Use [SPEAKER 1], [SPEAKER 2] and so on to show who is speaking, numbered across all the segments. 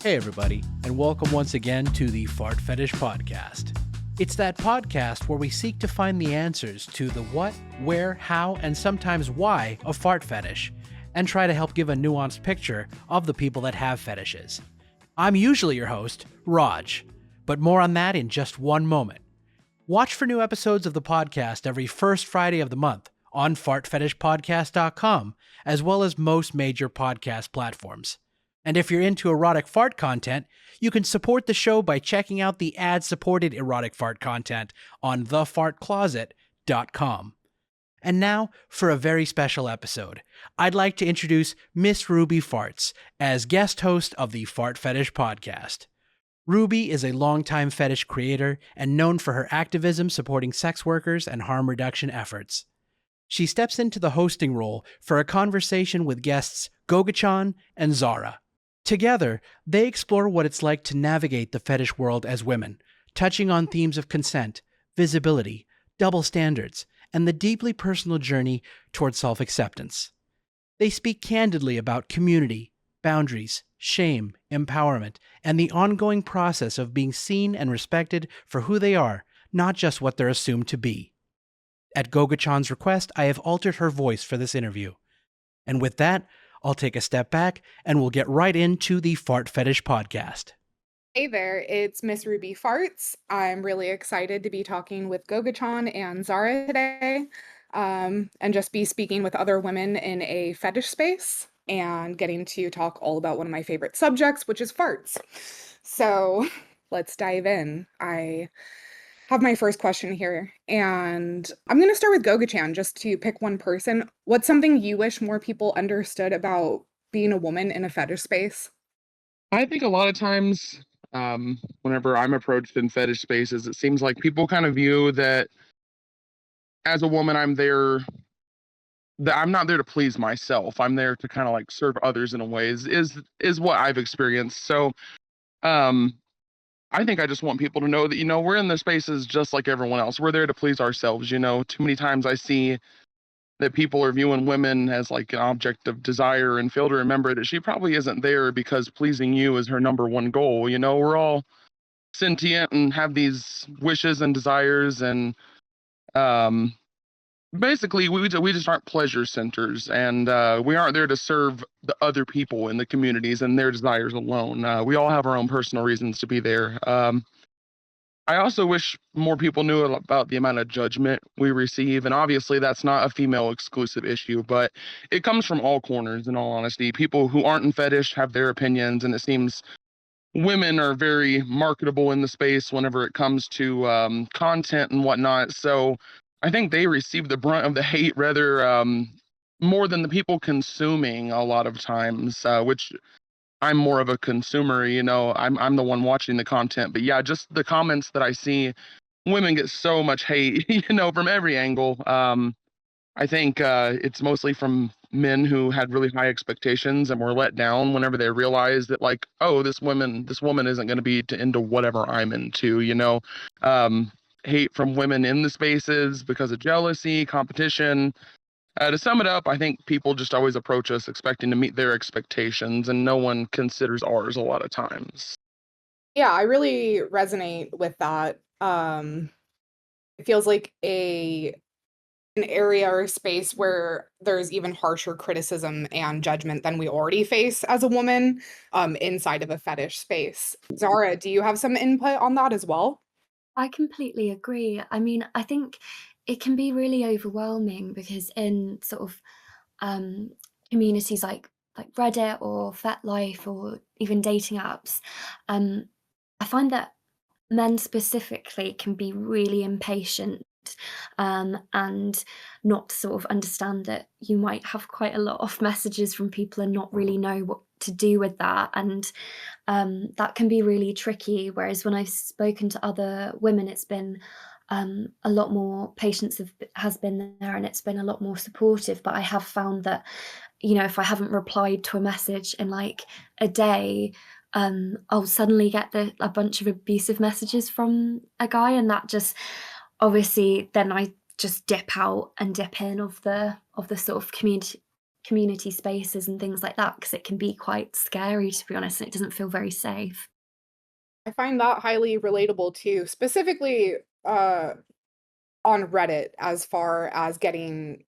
[SPEAKER 1] Hey everybody, and welcome once again to the Fart Fetish Podcast. It's that podcast where we seek to find the answers to the what, where, how, and sometimes why of fart fetish, and try to help give a nuanced picture of the people that have fetishes. I'm usually your host, Raj, but more on that in just one moment. Watch for new episodes of the podcast every first Friday of the month on fartfetishpodcast.com, as well as most major podcast platforms. And if you're into erotic fart content, you can support the show by checking out the ad-supported erotic fart content on thefartcloset.com. And now, for a very special episode, I'd like to introduce Miss Ruby Farts as guest host of the Fart Fetish Podcast. Ruby is a longtime fetish creator and known for her activism supporting sex workers and harm reduction efforts. She steps into the hosting role for a conversation with guests Gogichan and Xara. Together, they explore what it's like to navigate the fetish world as women, touching on themes of consent, visibility, double standards, and the deeply personal journey toward self-acceptance. They speak candidly about community, boundaries, shame, empowerment, and the ongoing process of being seen and respected for who they are, not just what they're assumed to be. At Gogichan's request, I have altered her voice for this interview. And with that, I'll take a step back and we'll get right into the Fart Fetish Podcast.
[SPEAKER 2] Hey there, it's Miss Ruby Farts. I'm really excited to be talking with Gogichan and Xara today, and just be speaking with other women in a fetish space and getting to talk all about one of my favorite subjects, which is farts. So let's dive in. I have my first question here, and I'm going to start with Gogichan just to pick one person. What's something you wish more people understood about being a woman in a fetish space?
[SPEAKER 3] I think a lot of times, whenever I'm approached in fetish spaces, it seems like people kind of view that as a woman, that I'm not there to please myself. I'm there to kind of like serve others in a way is what I've experienced. So, um, I think I just want people to know that we're in the spaces just like everyone else. We're there to please ourselves. Too many times I see that people are viewing women as like an object of desire and fail to remember that she probably isn't there because pleasing you is her number one goal. We're all sentient and have these wishes and desires, and um basically we just aren't pleasure centers, and we aren't there to serve the other people in the communities and their desires alone. We all have our own personal reasons to be there. I also wish more people knew about the amount of judgment we receive. And obviously, that's not a female exclusive issue, but it comes from all corners, in all honesty. People who aren't in fetish have their opinions, and it seems women are very marketable in the space whenever it comes to content and whatnot. So I think they receive the brunt of the hate rather more than the people consuming a lot of times, which I'm more of a consumer. I'm the one watching the content, but yeah, just the comments that I see, women get so much hate, from every angle. I think it's mostly from men who had really high expectations and were let down whenever they realized that, like, oh, this woman isn't going to be into whatever I'm into. Um, Hate from women in the spaces because of jealousy, competition. To sum it up, I think people just always approach us expecting to meet their expectations, and no one considers ours a lot of times.
[SPEAKER 2] Yeah, I really resonate with that. It feels like an area or a space where there's even harsher criticism and judgment than we already face as a woman, inside of a fetish space. Zara, do you have some input on that as well?
[SPEAKER 4] I completely agree. I mean, I think it can be really overwhelming because in sort of um, communities like Reddit or FetLife or even dating apps, um, I find that men specifically can be really impatient and not sort of understand that you might have quite a lot of messages from people and not really know what to do with that. And that can be really tricky. Whereas when I've spoken to other women, it's been a lot more patience has been there and it's been a lot more supportive. But I have found that, if I haven't replied to a message in like a day, I'll suddenly get a bunch of abusive messages from a guy, and that just obviously then I just dip out and dip in of the sort of community spaces and things like that, because it can be quite scary, to be honest, and it doesn't feel very safe.
[SPEAKER 2] I find that highly relatable too, specifically on Reddit, as far as getting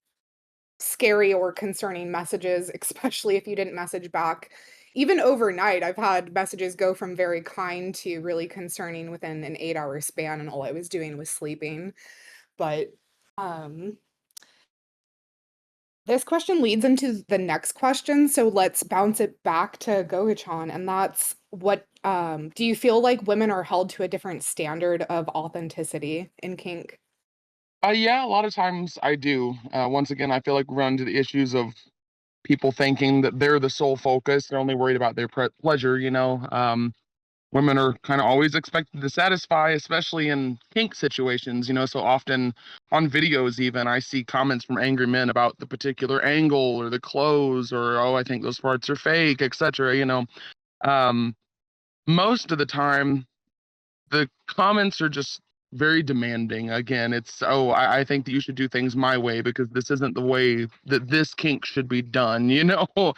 [SPEAKER 2] scary or concerning messages, especially if you didn't message back. Even overnight, I've had messages go from very kind to really concerning within an 8-hour span, and all I was doing was sleeping. But um, this question leads into the next question, so let's bounce it back to Gogichan, and that's what do you feel like women are held to a different standard of authenticity in kink?
[SPEAKER 3] Yeah, a lot of times I do. Once again, I feel like we run into the issues of people thinking that they're the sole focus. They're only worried about their pleasure, you know. Women are kind of always expected to satisfy, especially in kink situations, you know. So often on videos, even I see comments from angry men about the particular angle or the clothes, or oh, I think those parts are fake, etc. You know, um, most of the time the comments are just very demanding. Again, it's, oh, I think that you should do things my way because this isn't the way that this kink should be done, you know?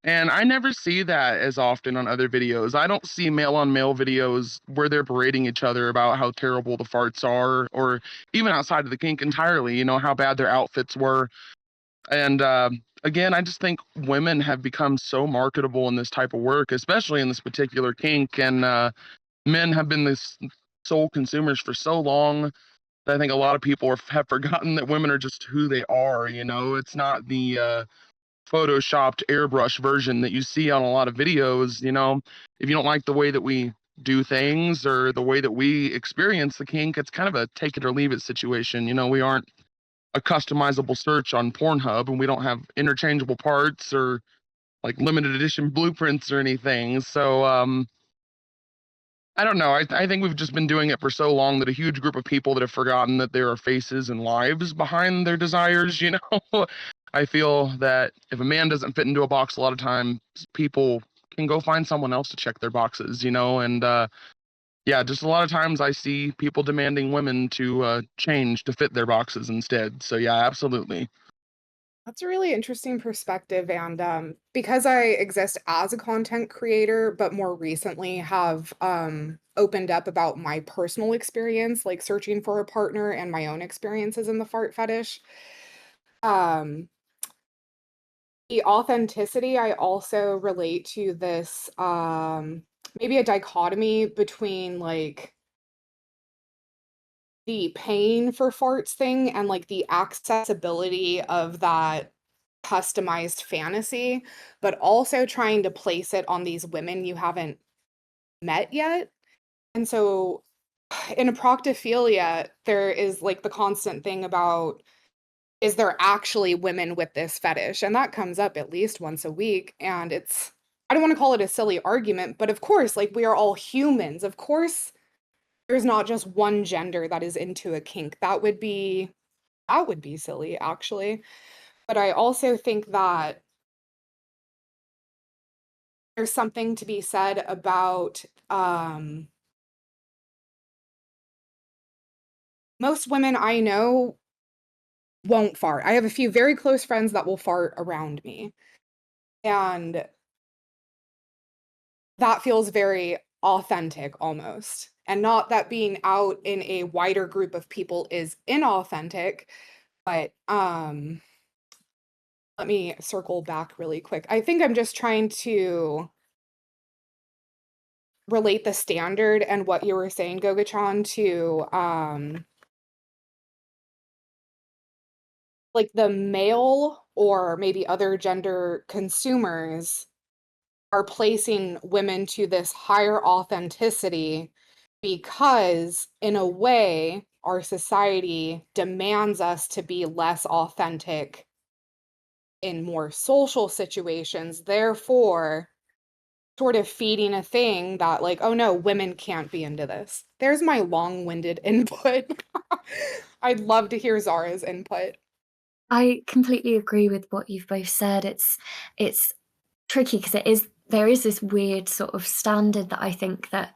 [SPEAKER 3] And I never see that as often on other videos. I don't see male on male videos where they're berating each other about how terrible the farts are, or even outside of the kink entirely, you know, how bad their outfits were. And again, I just think women have become so marketable in this type of work, especially in this particular kink. And men have been this sole consumers for so long that I think a lot of people have forgotten that women are just who they are. You know, it's not the photoshopped airbrush version that you see on a lot of videos. You know, if you don't like the way that we do things or the way that we experience the kink, it's kind of a take it or leave it situation. You know, we aren't a customizable search on Pornhub, and we don't have interchangeable parts or like limited edition blueprints or anything. So I don't know. I think we've just been doing it for so long that a huge group of people that have forgotten that there are faces and lives behind their desires, you know? I feel that if a man doesn't fit into a box, a lot of times people can go find someone else to check their boxes, you know? And yeah, just a lot of times I see people demanding women to change to fit their boxes instead. So yeah, absolutely.
[SPEAKER 2] That's a really interesting perspective, and because I exist as a content creator, but more recently have opened up about my personal experience, like searching for a partner and my own experiences in the fart fetish. Um, the authenticity, I also relate to this maybe a dichotomy between like the paying for farts thing and like the accessibility of that customized fantasy, but also trying to place it on these women you haven't met yet. And so in a proctophilia, there is like the constant thing about, is there actually women with this fetish? And that comes up at least once a week. And it's, I don't want to call it a silly argument, but of course, like we are all humans. Of course, there's not just one gender that is into a kink. That would be silly, actually. But I also think that there's something to be said about most women I know won't fart. I have a few very close friends that will fart around me. And that feels very authentic almost. And not that being out in a wider group of people is inauthentic, but let me circle back really quick. I think I'm just trying to relate the standard and what you were saying, Gogichan, to like the male or maybe other gender consumers are placing women to this higher authenticity because in a way our society demands us to be less authentic in more social situations, therefore sort of feeding a thing that like, oh no, women can't be into this. There's my long-winded input. I'd love to hear Zara's input.
[SPEAKER 4] I completely agree with what you've both said. It's tricky because there is this weird sort of standard that I think that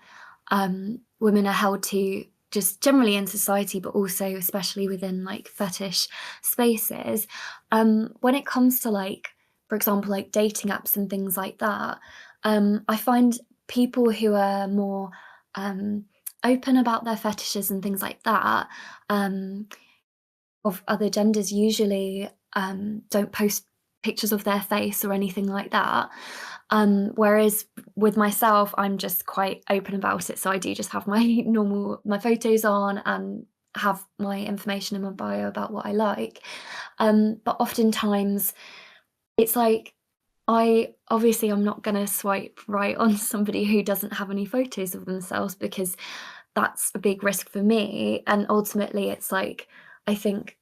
[SPEAKER 4] women are held to, just generally in society, but also especially within like fetish spaces. When it comes to like for example, like dating apps and things like that, I find people who are more open about their fetishes and things like that, of other genders, usually don't post pictures of their face or anything like that. Whereas with myself, I'm just quite open about it. So I do just have my photos on and have my information in my bio about what I like. But oftentimes it's like, I'm not going to swipe right on somebody who doesn't have any photos of themselves, because that's a big risk for me. And ultimately it's like, I think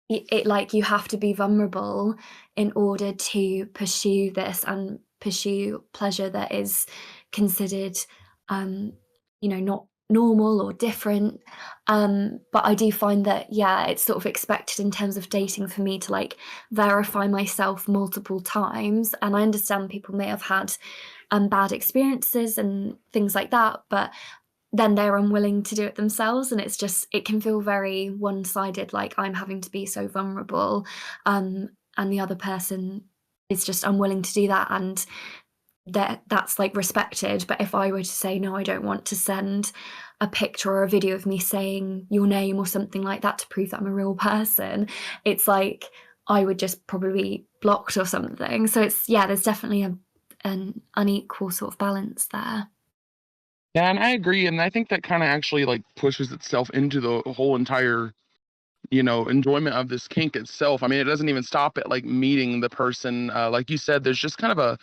[SPEAKER 4] it like you have to be vulnerable in order to pursue this and pursue pleasure that is considered not normal or different. But I do find that, yeah, it's sort of expected in terms of dating for me to like verify myself multiple times. And I understand people may have had bad experiences and things like that, but then they're unwilling to do it themselves, and it can feel very one-sided, like I'm having to be so vulnerable, and the other person is just unwilling to do that, and that's like respected. But if I were to say, no, I don't want to send a picture or a video of me saying your name or something like that to prove that I'm a real person, it's like I would just probably be blocked or something. So there's definitely an unequal sort of balance there.
[SPEAKER 3] Yeah, and I agree, and I think that kind of actually like pushes itself into the whole entire, enjoyment of this kink itself. I mean, it doesn't even stop at like meeting the person. Like you said, there's just kind of a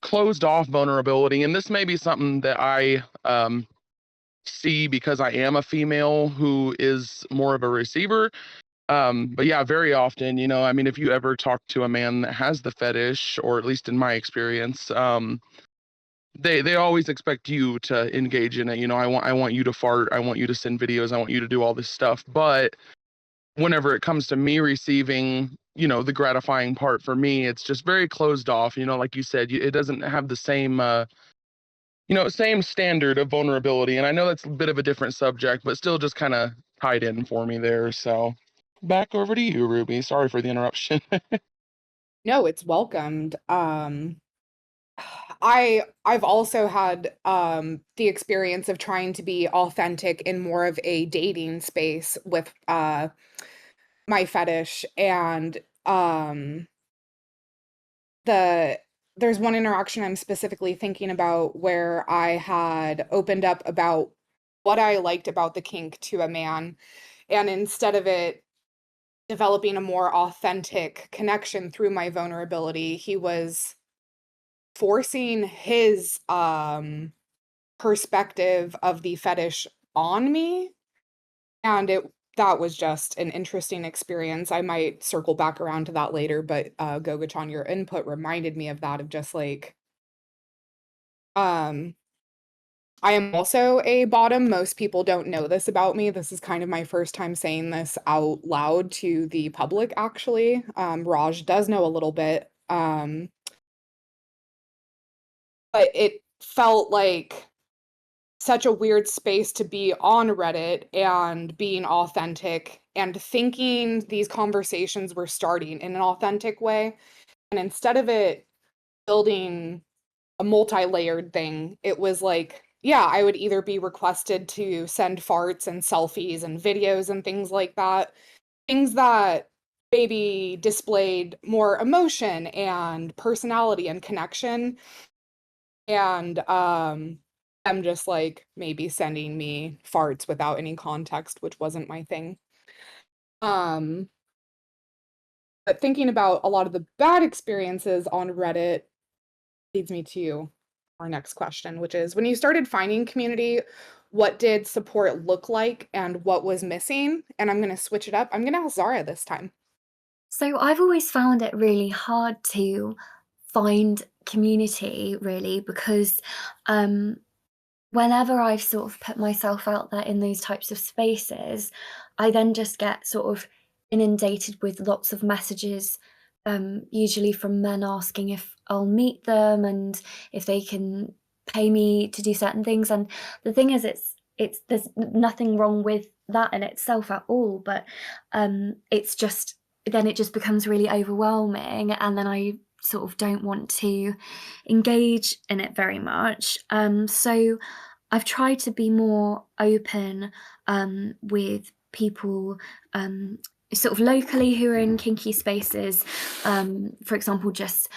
[SPEAKER 3] closed off vulnerability, and this may be something that I see because I am a female who is more of a receiver. But yeah, very often, I mean, if you ever talk to a man that has the fetish, or at least in my experience, they always expect you to engage in it. I want you to fart, I want you to send videos, I want you to do all this stuff. But whenever it comes to me receiving, the gratifying part for me, it's just very closed off. Like you said, it doesn't have the same same standard of vulnerability. And I know that's a bit of a different subject, but still just kind of tied in for me there. So back over to you, Ruby. Sorry for the interruption.
[SPEAKER 2] No, it's welcomed. I've also had the experience of trying to be authentic in more of a dating space with my fetish, and there's one interaction I'm specifically thinking about where I had opened up about what I liked about the kink to a man, and instead of it developing a more authentic connection through my vulnerability, he was forcing his perspective of the fetish on me, and that was just an interesting experience. I might circle back around to that later, but Gogichan, your input reminded me of that, of just like um I am also a bottom. Most people don't know this about me. This is kind of my first time saying this out loud to the public, actually. Raj does know a little bit. But it felt like such a weird space to be on Reddit and being authentic and thinking these conversations were starting in an authentic way. And instead of it building a multi-layered thing, it was like, yeah, I would either be requested to send farts and selfies and videos and things like that, things that maybe displayed more emotion and personality and connection. And I'm just like maybe sending me farts without any context, which wasn't my thing. Um, but thinking about a lot of the bad experiences on Reddit leads me to our next question, which is, when you started finding community, what did support look like and what was missing? And I'm going to switch it up. I'm going to ask Xara this time.
[SPEAKER 4] So I've always found it really hard to find community, really, because whenever I've sort of put myself out there in those types of spaces, I then just get sort of inundated with lots of messages, usually from men asking if I'll meet them and if they can pay me to do certain things. And the thing is, there's nothing wrong with that in itself at all, but it's just then it just becomes really overwhelming, and then I sort of don't want to engage in it very much. So I've tried to be more open with people sort of locally who are in kinky spaces. For example, just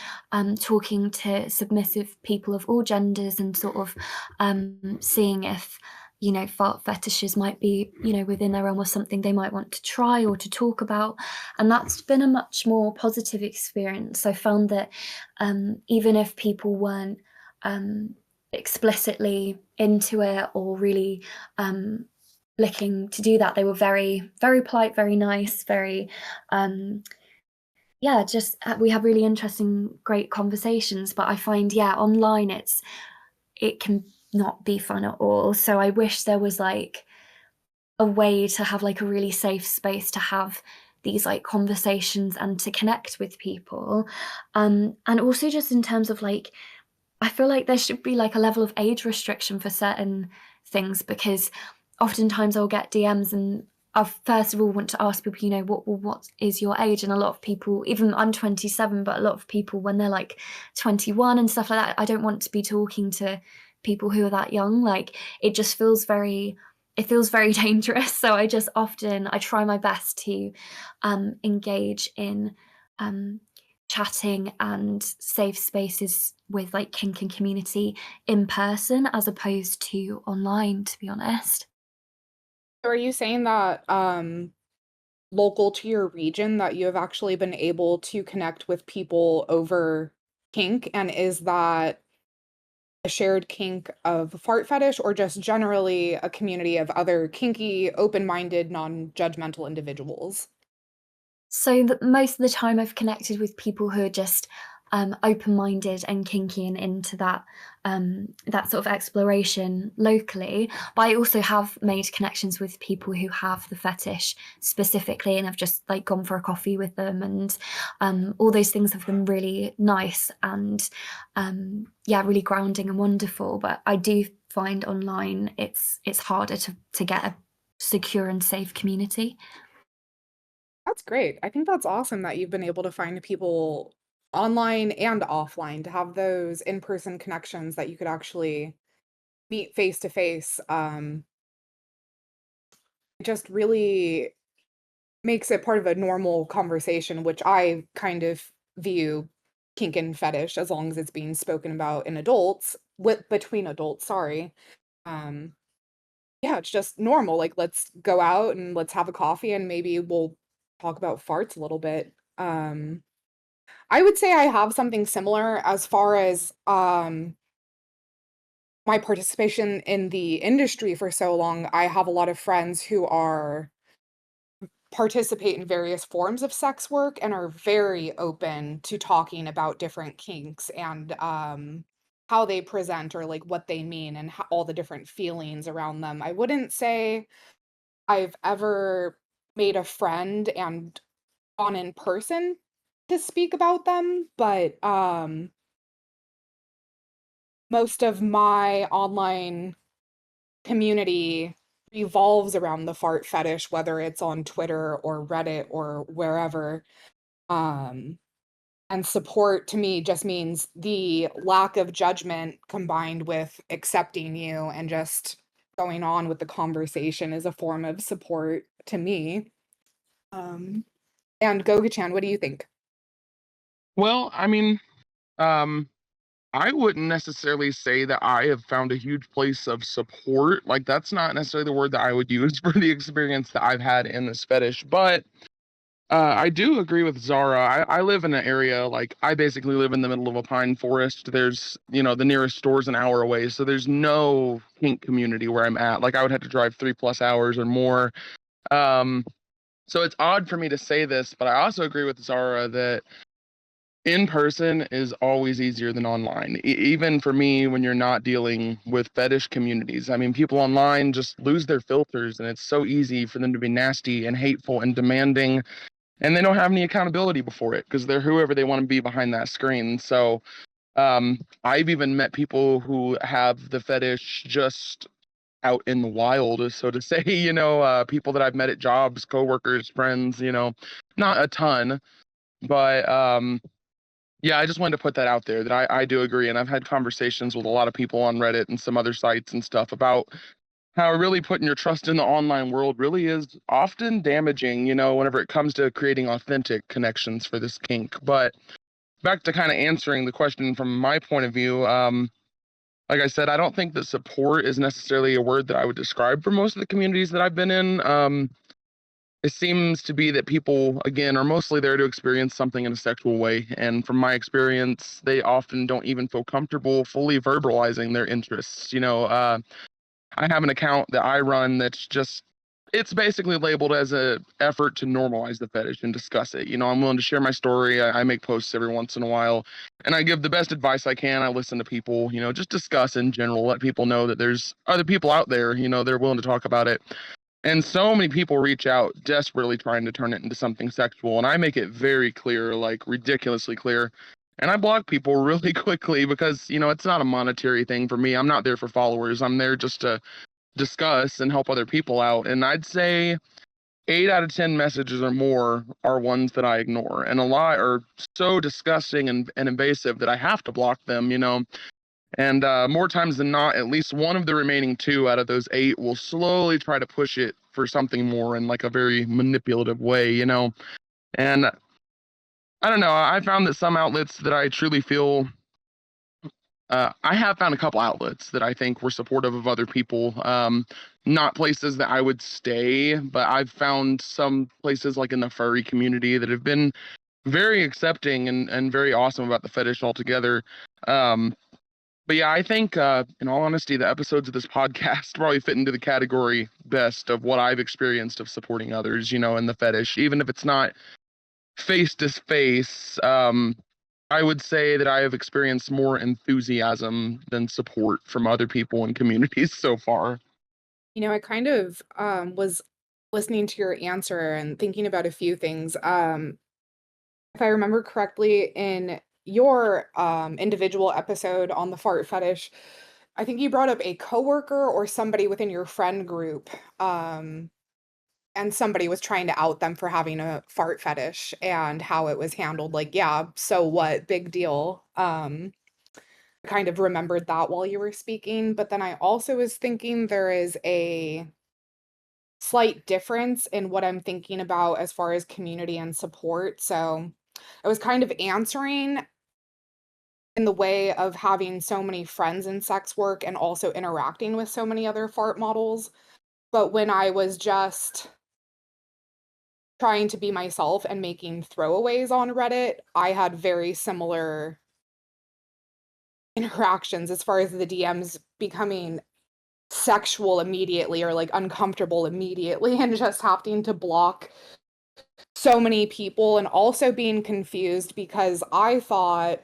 [SPEAKER 4] talking to submissive people of all genders and sort of seeing if fart fetishes might be within their realm or something they might want to try or to talk about, and that's been a much more positive experience. I found that even if people weren't explicitly into it or really looking to do that, they were very, very polite, very nice, very just we have really interesting, great conversations. But I find online it can not be fun at all. So I wish there was like a way to have like a really safe space to have these like conversations and to connect with people. And also just in terms of like, I feel like there should be like a level of age restriction for certain things, because oftentimes I'll get DMs and I first of all want to ask people, what is your age? And a lot of people, even I'm 27, but a lot of people when they're like 21 and stuff like that, I don't want to be talking to people who are that young. Like it just feels very dangerous. So I try my best to engage in chatting and safe spaces with like kink and community in person as opposed to online, to be honest.
[SPEAKER 2] So are you saying that local to your region that you have actually been able to connect with people over kink? And is that a shared kink of fart fetish or just generally a community of other kinky, open-minded, non-judgmental individuals?
[SPEAKER 4] So most of the time I've connected with people who are just open-minded and kinky and into that that sort of exploration locally. But I also have made connections with people who have the fetish specifically, and I've just like gone for a coffee with them, and all those things have been really nice and really grounding and wonderful. But I do find online it's harder to get a secure and safe community.
[SPEAKER 2] That's great. I think that's awesome that you've been able to find people online and offline to have those in-person connections that you could actually meet face to face. It just really makes it part of a normal conversation, which I kind of view kink and fetish as long as it's being spoken about in adults, with between adults, sorry. Um, yeah, it's just normal. Like, let's go out and let's have a coffee and maybe we'll talk about farts a little bit. I would say I have something similar as far as my participation in the industry for so long. I have a lot of friends who are participate in various forms of sex work and are very open to talking about different kinks and how they present or like what they mean and how, all the different feelings around them. I wouldn't say I've ever made a friend and gone in person to speak about them, but most of my online community revolves around the fart fetish, whether it's on Twitter or Reddit or wherever. Um, and support to me just means the lack of judgment combined with accepting you and just going on with the conversation is a form of support to me. Um, and Gogichan, what do you think?
[SPEAKER 3] Well, I mean, um, I wouldn't necessarily say that I have found a huge place of support. Like, that's not necessarily the word that I would use for the experience that I've had in this fetish. But I do agree with Zara. I live in an area, like, I basically live in the middle of a pine forest. There's, the nearest store's an hour away. So there's no kink community where I'm at. Like, I would have to drive 3+ hours or more. Um, so it's odd for me to say this, but I also agree with Zara that in person is always easier than online. Even for me, when you're not dealing with fetish communities, I mean, people online just lose their filters, and it's so easy for them to be nasty and hateful and demanding, and they don't have any accountability before it because they're whoever they want to be behind that screen. So I've even met people who have the fetish just out in the wild, so to say. People that I've met at jobs, coworkers, friends. Not a ton, but Yeah, I just wanted to put that out there that I do agree. And I've had conversations with a lot of people on Reddit and some other sites and stuff about how really putting your trust in the online world really is often damaging, whenever it comes to creating authentic connections for this kink. But back to kind of answering the question from my point of view, like I said, I don't think that support is necessarily a word that I would describe for most of the communities that I've been in. It seems to be that people, again, are mostly there to experience something in a sexual way. And from my experience, they often don't even feel comfortable fully verbalizing their interests. I have an account that I run that's just, it's basically labeled as a effort to normalize the fetish and discuss it. I'm willing to share my story. I make posts every once in a while, and I give the best advice I can. I listen to people, just discuss in general, let people know that there's other people out there, they're willing to talk about it. And so many people reach out desperately trying to turn it into something sexual. And I make it very clear, like ridiculously clear. And I block people really quickly because, it's not a monetary thing for me. I'm not there for followers. I'm there just to discuss and help other people out. And I'd say 8 out of 10 messages or more are ones that I ignore. And a lot are so disgusting and invasive that I have to block them. And more times than not, at least one of the remaining 2 out of those 8 will slowly try to push it for something more in like a very manipulative way. And I don't know. I found that some outlets that I truly feel, I have found a couple outlets that I think were supportive of other people. Not places that I would stay, but I've found some places like in the furry community that have been very accepting and very awesome about the fetish altogether. But yeah, I think, in all honesty, the episodes of this podcast probably fit into the category best of what I've experienced of supporting others, in the fetish, even if it's not face to face. I would say that I have experienced more enthusiasm than support from other people and communities so far.
[SPEAKER 2] I kind of was listening to your answer and thinking about a few things. If I remember correctly, in your individual episode on the fart fetish, I think you brought up a coworker or somebody within your friend group, and somebody was trying to out them for having a fart fetish and how it was handled. Like, yeah, so what? Big deal. Kind of remembered that while you were speaking, but then I also was thinking there is a slight difference in what I'm thinking about as far as community and support. So I was kind of answering in the way of having so many friends in sex work and also interacting with so many other fart models. But when I was just trying to be myself and making throwaways on Reddit, I had very similar interactions as far as the DMs becoming sexual immediately or like uncomfortable immediately and just having to block so many people and also being confused because I thought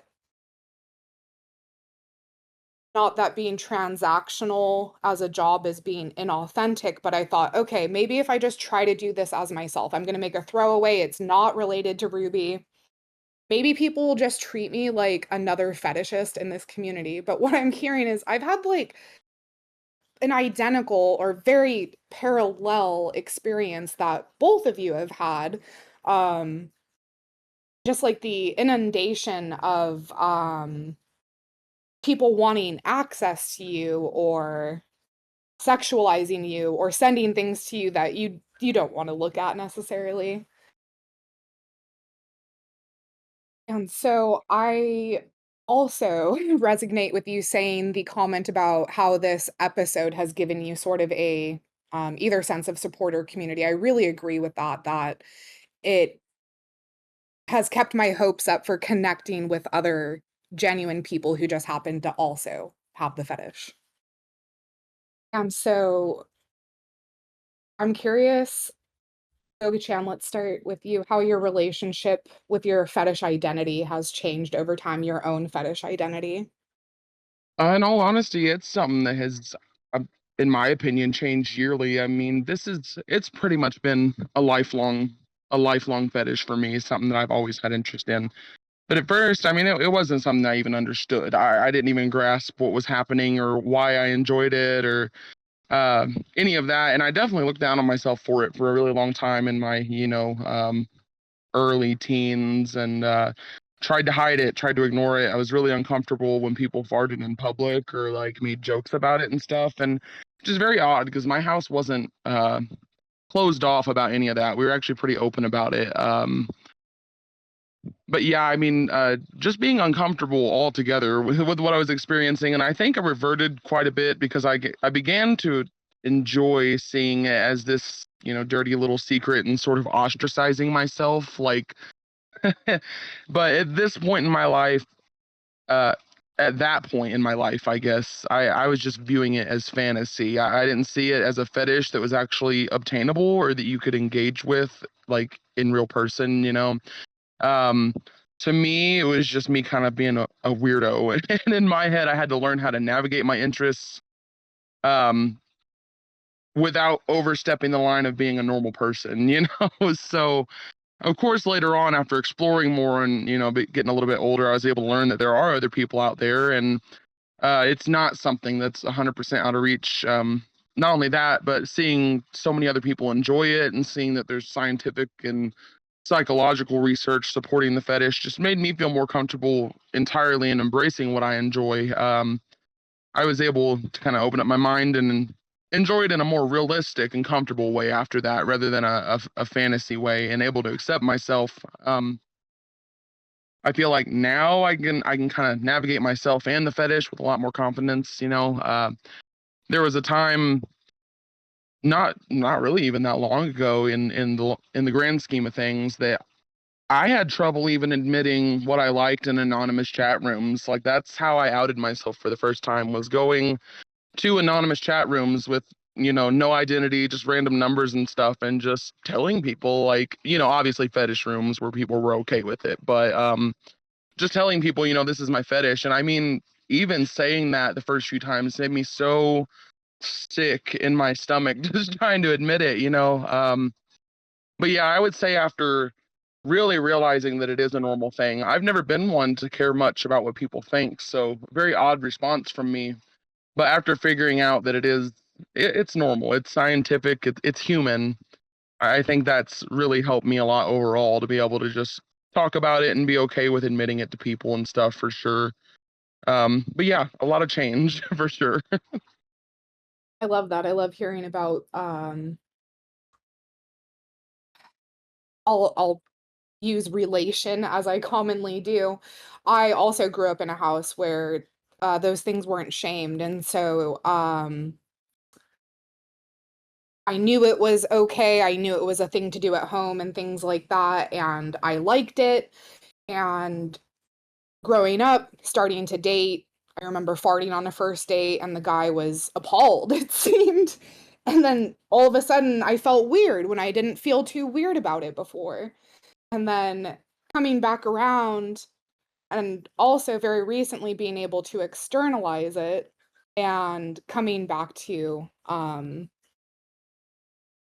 [SPEAKER 2] not that being transactional as a job is being inauthentic, but I thought, okay, maybe if I just try to do this as myself, I'm going to make a throwaway. It's not related to Ruby. Maybe people will just treat me like another fetishist in this community. But what I'm hearing is I've had like an identical or very parallel experience that both of you have had. Um, just like the inundation of people wanting access to you or sexualizing you or sending things to you that you don't want to look at necessarily. And so I also resonate with you saying the comment about how this episode has given you sort of a either sense of support or community. I really agree with that it has kept my hopes up for connecting with other genuine people who just happen to also have the fetish. So I'm curious, Gogichan, let's start with you, how your relationship with your fetish identity has changed over time, your own fetish identity.
[SPEAKER 3] In all honesty, it's something that has, in my opinion, changed yearly. I mean, it's pretty much been a lifelong fetish for me, something that I've always had interest in. But at first, I mean, it wasn't something I even understood. I didn't even grasp what was happening or why I enjoyed it or any of that. And I definitely looked down on myself for it for a really long time in my, early teens and tried to hide it, tried to ignore it. I was really uncomfortable when people farted in public or like made jokes about it and stuff. And which is very odd because my house wasn't closed off about any of that. We were actually pretty open about it. But yeah, I mean, just being uncomfortable altogether with what I was experiencing, and I think I reverted quite a bit because I began to enjoy seeing it as this, dirty little secret and sort of ostracizing myself, like. But at this point in my life, uh, at that point in my life, I guess I was just viewing it as fantasy. I didn't see it as a fetish that was actually obtainable or that you could engage with, like in real person. Um, to me, it was just me kind of being a weirdo. And in my head, I had to learn how to navigate my interests um, without overstepping the line of being a normal person. So, of course, later on, after exploring more and, getting a little bit older, I was able to learn that there are other people out there, and it's not something that's 100% out of reach. Not only that, but seeing so many other people enjoy it and seeing that there's scientific and psychological research supporting the fetish just made me feel more comfortable entirely in embracing what I enjoy. I was able to kind of open up my mind and enjoy it in a more realistic and comfortable way after that, rather than a fantasy way, and able to accept myself. I feel like now I can kind of navigate myself and the fetish with a lot more confidence. There was a time not really even that long ago in the grand scheme of things that I had trouble even admitting what I liked in anonymous chat rooms. Like that's how I outed myself for the first time, was going to anonymous chat rooms with no identity, just random numbers and stuff, and just telling people, like, obviously fetish rooms where people were okay with it, but just telling people, this is my fetish. And I mean, even saying that the first few times made me so sick in my stomach just trying to admit it. But yeah, I would say after really realizing that it is a normal thing, I've never been one to care much about what people think, so very odd response from me. But after figuring out that it's normal, it's scientific, it's human, I think that's really helped me a lot overall to be able to just talk about it and be okay with admitting it to people and stuff, for sure. But yeah, a lot of change for sure.
[SPEAKER 2] I love that. I love hearing about I'll use relation as I commonly do. I also grew up in a house where those things weren't shamed, and so I knew it was okay. I knew it was a thing to do at home and things like that, and I liked it. And growing up, starting to date, I remember farting on a first date and the guy was appalled, it seemed. And then all of a sudden I felt weird when I didn't feel too weird about it before. And then coming back around and also very recently being able to externalize it and coming back to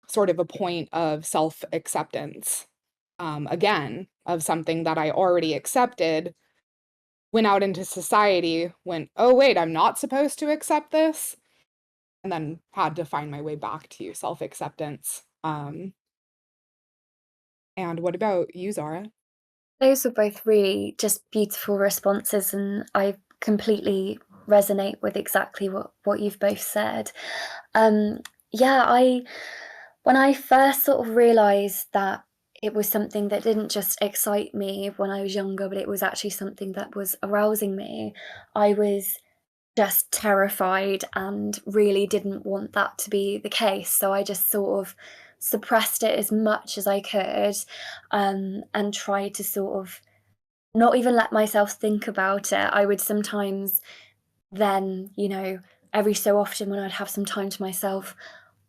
[SPEAKER 2] sort of a point of self-acceptance, again, of something that I already accepted, went out into society, went, oh, wait, I'm not supposed to accept this, and then had to find my way back to self-acceptance. And what about you, Zara?
[SPEAKER 4] Those were both really just beautiful responses, and I completely resonate with exactly what you've both said. Yeah, when I first sort of realized that it was something that didn't just excite me when I was younger, but it was actually something that was arousing me, I was just terrified and really didn't want that to be the case. So I just sort of suppressed it as much as I could, and tried to sort of not even let myself think about it. I would sometimes then, every so often when I'd have some time to myself,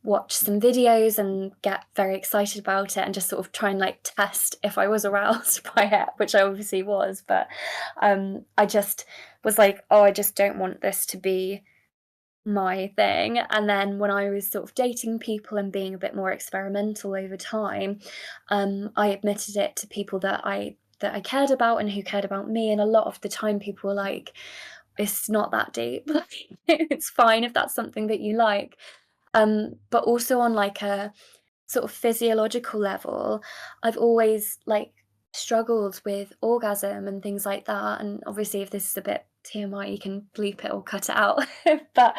[SPEAKER 4] watch some videos and get very excited about it and just sort of try and like test if I was aroused by it, which I obviously was. But I just was like, oh, I just don't want this to be my thing. And then when I was sort of dating people and being a bit more experimental over time, I admitted it to people that I cared about and who cared about me. And a lot of the time people were like, it's not that deep. It's fine if that's something that you like. But also on like a sort of physiological level, I've always like struggled with orgasm and things like that. And obviously, if this is a bit TMI, you can bleep it or cut it out. But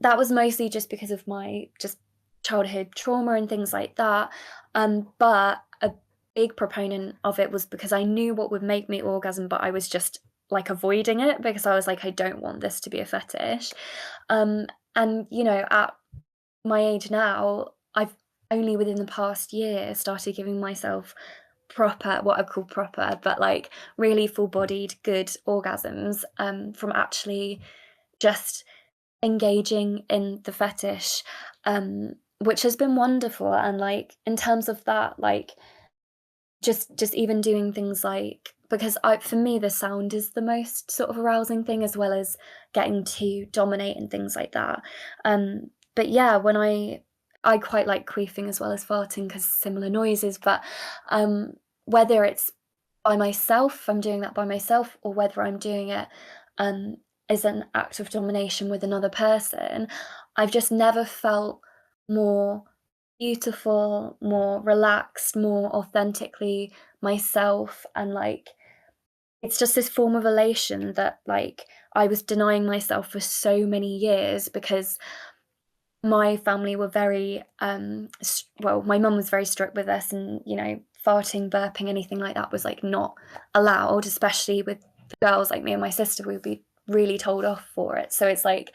[SPEAKER 4] that was mostly just because of my just childhood trauma and things like that. But a big proponent of it was because I knew what would make me orgasm, but I was just like avoiding it because I was like, I don't want this to be a fetish. And at my age now, I've only within the past year started giving myself proper, what I call proper, but like really full-bodied good orgasms from actually just engaging in the fetish, which has been wonderful. And like in terms of that, like just even doing things like, because for me the sound is the most sort of arousing thing, as well as getting to dominate and things like that. But yeah, when I quite like queefing as well as farting because similar noises, but whether it's by myself, I'm doing that by myself, or whether I'm doing it as an act of domination with another person, I've just never felt more beautiful, more relaxed, more authentically myself. And like it's just this form of elation that like I was denying myself for so many years, because my family were very well, my mum was very strict with us, and farting, burping, anything like that was like not allowed, especially with the girls like me and my sister. We would be really told off for it. So it's like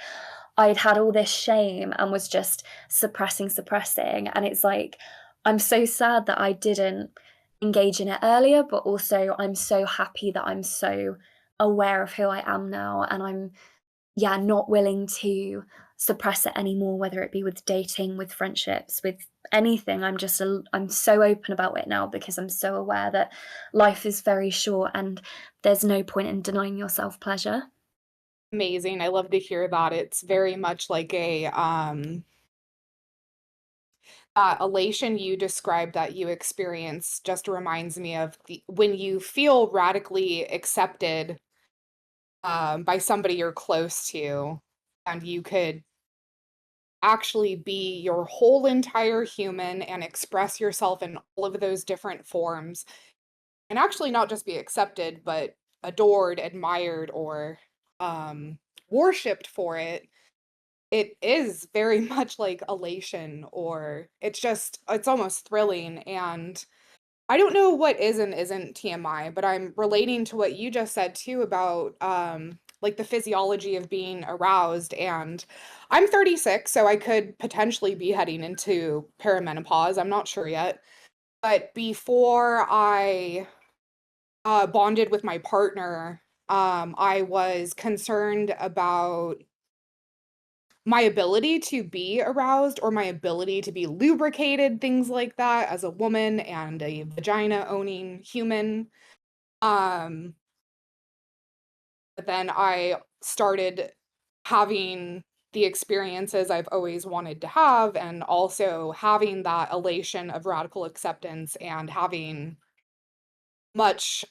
[SPEAKER 4] I'd had all this shame and was just suppressing, and it's like I'm so sad that I didn't engage in it earlier, but also I'm so happy that I'm so aware of who I am now, and I'm not willing to suppress it anymore, whether it be with dating, with friendships, with anything. I'm so open about it now because I'm so aware that life is very short and there's no point in denying yourself pleasure.
[SPEAKER 2] Amazing. I love to hear that. It's very much like that elation you described that you experience just reminds me of when you feel radically accepted by somebody you're close to, and you could actually be your whole entire human and express yourself in all of those different forms, and actually not just be accepted, but adored, admired, or um, worshipped for it. It is very much like elation, or it's almost thrilling. And I don't know what is and isn't TMI, but I'm relating to what you just said too about like the physiology of being aroused. And I'm 36, so I could potentially be heading into perimenopause. I'm not sure yet. But before I bonded with my partner, I was concerned about my ability to be aroused or my ability to be lubricated, things like that, as a woman and a vagina owning human. Um, but then I started having the experiences I've always wanted to have, and also having that elation of radical acceptance, and having much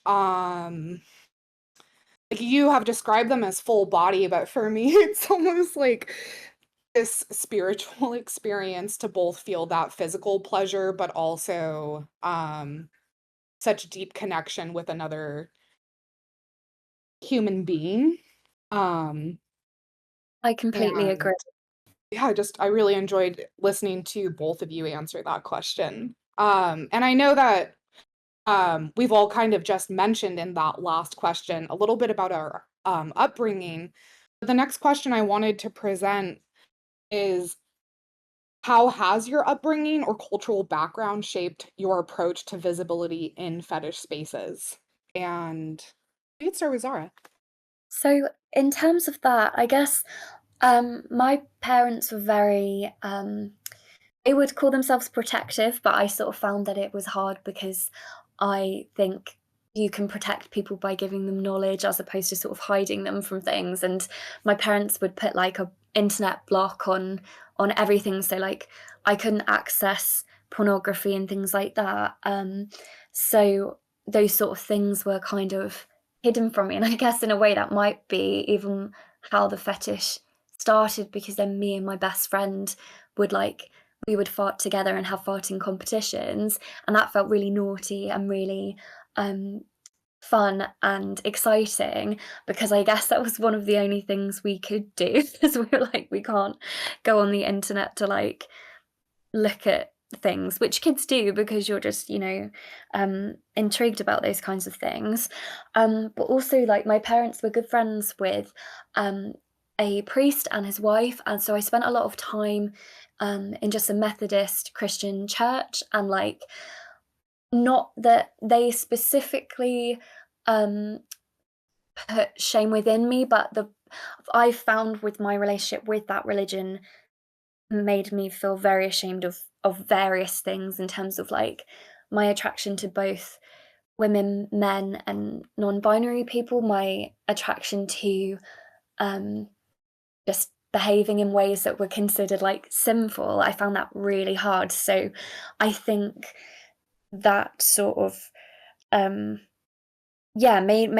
[SPEAKER 2] like you have described them as full body, but for me it's almost like this spiritual experience to both feel that physical pleasure, but also such deep connection with another human being. Um
[SPEAKER 4] I completely agree.
[SPEAKER 2] and yeah, I really enjoyed listening to both of you answer that question. And I know that we've all kind of just mentioned in that last question a little bit about our upbringing. The next question I wanted to present is, how has your upbringing or cultural background shaped your approach to visibility in fetish spaces? And we could start with Zara.
[SPEAKER 4] So in terms of that, I guess my parents were very they would call themselves protective, but I sort of found that it was hard because I think you can protect people by giving them knowledge as opposed to sort of hiding them from things. And my parents would put like a internet block on everything, so like I couldn't access pornography and things like that. So those sort of things were kind of hidden from me, and I guess in a way that might be even how the fetish started, because then me and my best friend would like we would fart together and have farting competitions, and that felt really naughty and really fun and exciting, because I guess that was one of the only things we could do, because we were like, we can't go on the internet to like look at things, which kids do because you're just, intrigued about those kinds of things. But also, like, my parents were good friends with a priest and his wife, and so I spent a lot of time in just a Methodist Christian church, and like, not that they specifically put shame within me, but I found with my relationship with that religion made me feel very ashamed of various things, in terms of like my attraction to both women, men, and non-binary people, my attraction to just behaving in ways that were considered like sinful. I found that really hard. So I think that sort of made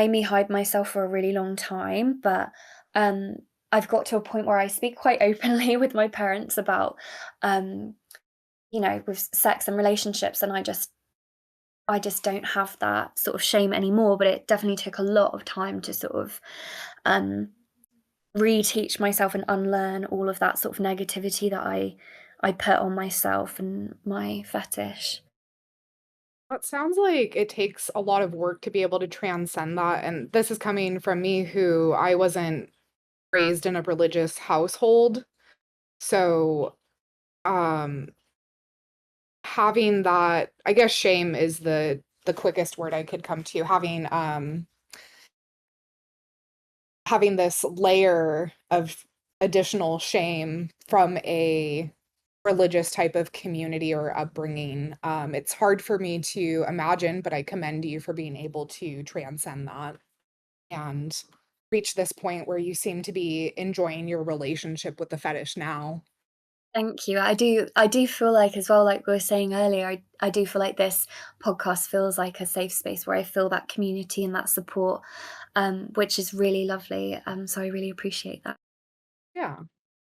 [SPEAKER 4] me hide myself for a really long time. But I've got to a point where I speak quite openly with my parents about with sex and relationships, and I just don't have that sort of shame anymore. But it definitely took a lot of time to sort of reteach myself and unlearn all of that sort of negativity that I put on myself and my fetish.
[SPEAKER 2] It sounds like it takes a lot of work to be able to transcend that. And this is coming from me, who I wasn't raised in a religious household. So, um, having that, I guess shame is the quickest word I could come to. Having this layer of additional shame from a religious type of community or upbringing. It's hard for me to imagine, but I commend you for being able to transcend that and reach this point where you seem to be enjoying your relationship with the fetish now.
[SPEAKER 4] Thank you. I do feel like, as well, like we were saying earlier, I do feel like this podcast feels like a safe space where I feel that community and that support, which is really lovely. So I really appreciate that.
[SPEAKER 2] Yeah.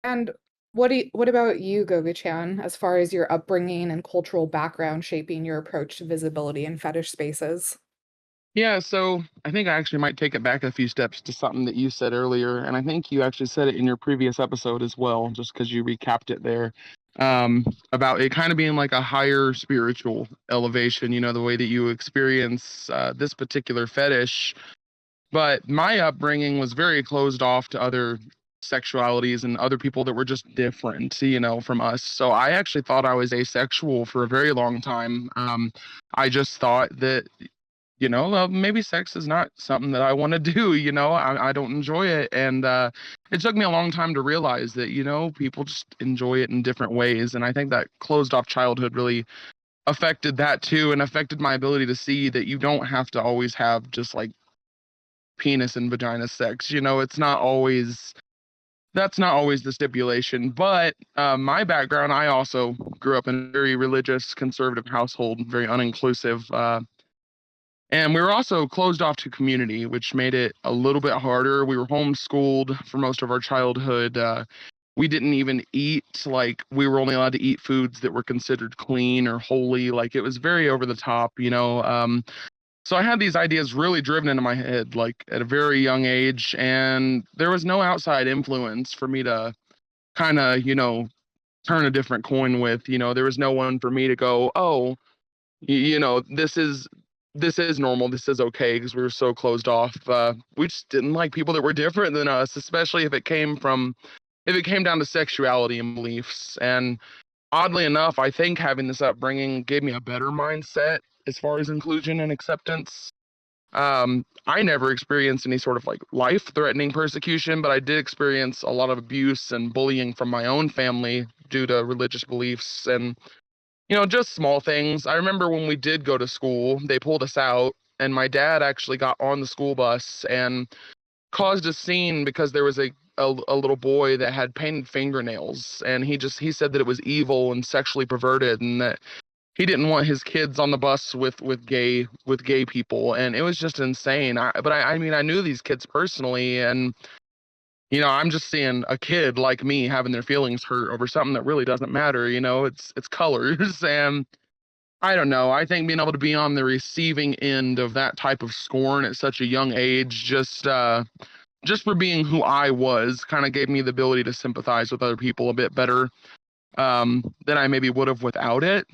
[SPEAKER 2] And what about you, Gogichan, as far as your upbringing and cultural background shaping your approach to visibility in fetish spaces?
[SPEAKER 3] Yeah, so I think I actually might take it back a few steps to something that you said earlier, and I think you actually said it in your previous episode as well, just because you recapped it there, about it kind of being like a higher spiritual elevation, the way that you experience this particular fetish. But my upbringing was very closed off to other sexualities and other people that were just different, from us. So I actually thought I was asexual for a very long time. I just thought that maybe sex is not something that I want to do, I don't enjoy it. And it took me a long time to realize that, people just enjoy it in different ways. And I think that closed off childhood really affected that too, and affected my ability to see that you don't have to always have just like penis and vagina sex. It's not always. That's not always the stipulation, but my background, I also grew up in a very religious, conservative household, very uninclusive. And we were also closed off to community, which made it a little bit harder. We were homeschooled for most of our childhood. We didn't even eat, like, we were only allowed to eat foods that were considered clean or holy. Like, it was very over the top, So I had these ideas really driven into my head, like, at a very young age. And there was no outside influence for me to kind of, turn a different coin with. There was no one for me to go, oh, this is normal, this is okay, because we were so closed off. We just didn't like people that were different than us, especially if it came down to sexuality and beliefs. And oddly enough, I think having this upbringing gave me a better mindset as far as inclusion and acceptance. I never experienced any sort of like life-threatening persecution, but I did experience a lot of abuse and bullying from my own family due to religious beliefs. And just small things. I remember when we did go to school, they pulled us out, and my dad actually got on the school bus and caused a scene because there was a little boy that had painted fingernails, and he said that it was evil and sexually perverted, and that he didn't want his kids on the bus with gay people. And it was just insane. But I mean, I knew these kids personally, and I'm just seeing a kid like me having their feelings hurt over something that really doesn't matter. It's colors. And I don't know. I think being able to be on the receiving end of that type of scorn at such a young age, just for being who I was, kind of gave me the ability to sympathize with other people a bit better than I maybe would have without it.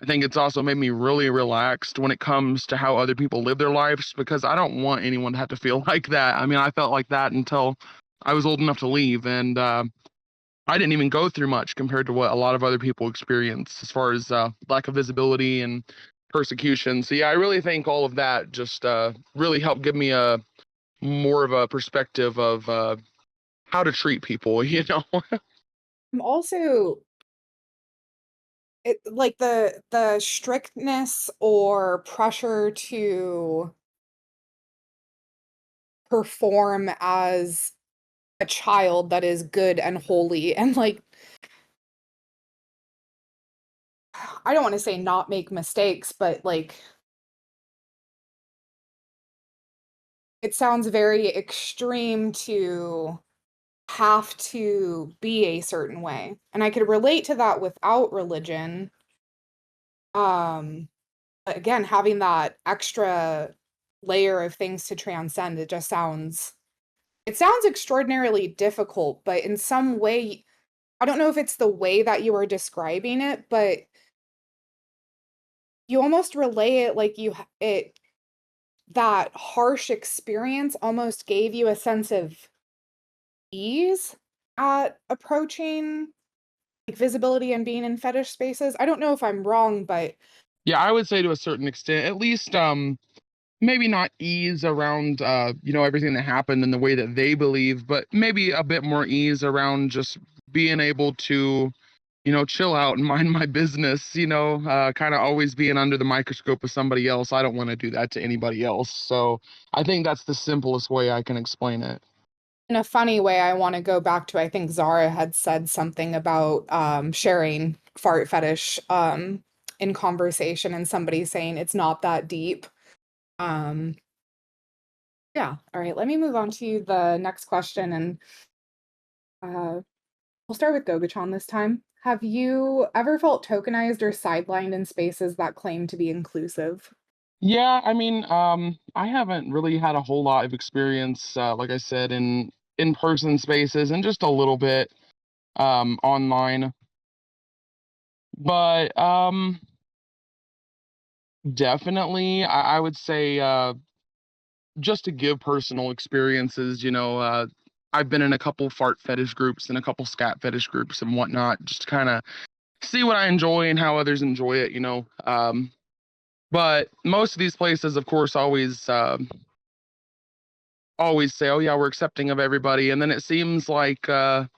[SPEAKER 3] I think it's also made me really relaxed when it comes to how other people live their lives, because I don't want anyone to have to feel like that. I mean, I felt like that until I was old enough to leave, and I didn't even go through much compared to what a lot of other people experience as far as lack of visibility and persecution. So yeah, I really think all of that just really helped give me a more of a perspective of how to treat people.
[SPEAKER 2] I'm also like the strictness or pressure to perform as a child that is good and holy and like I don't want to say not make mistakes, but like it sounds very extreme to have to be a certain way. And I could relate to that without religion. But again, having that extra layer of things to transcend, it sounds extraordinarily difficult, but in some way, I don't know if it's the way that you are describing it, but you almost relay it like that harsh experience almost gave you a sense of ease at approaching like visibility and being in fetish spaces. I don't know if I'm wrong, but
[SPEAKER 3] Yeah, I would say to a certain extent, at least maybe not ease around everything that happened in the way that they believe, but maybe a bit more ease around just being able to chill out and mind my business, kind of always being under the microscope of somebody else. I don't want to do that to anybody else. So I think that's the simplest way I can explain it.
[SPEAKER 2] in a funny way, I want to go back to I think Xara had said something about sharing fart fetish in conversation and somebody saying it's not that deep. Um, yeah, all right, let me move on to the next question and we'll start with Gogichan this time. Have you ever felt tokenized or sidelined in spaces that claim to be inclusive?
[SPEAKER 3] Yeah, I mean, I haven't really had a whole lot of experience, like I said, in in-person spaces and just a little bit online. But definitely, I would say just to give personal experiences, I've been in a couple fart fetish groups and a couple scat fetish groups and whatnot, just to kind of see what I enjoy and how others enjoy it. But most of these places, of course, always say, "Oh yeah, we're accepting of everybody," and then it seems like the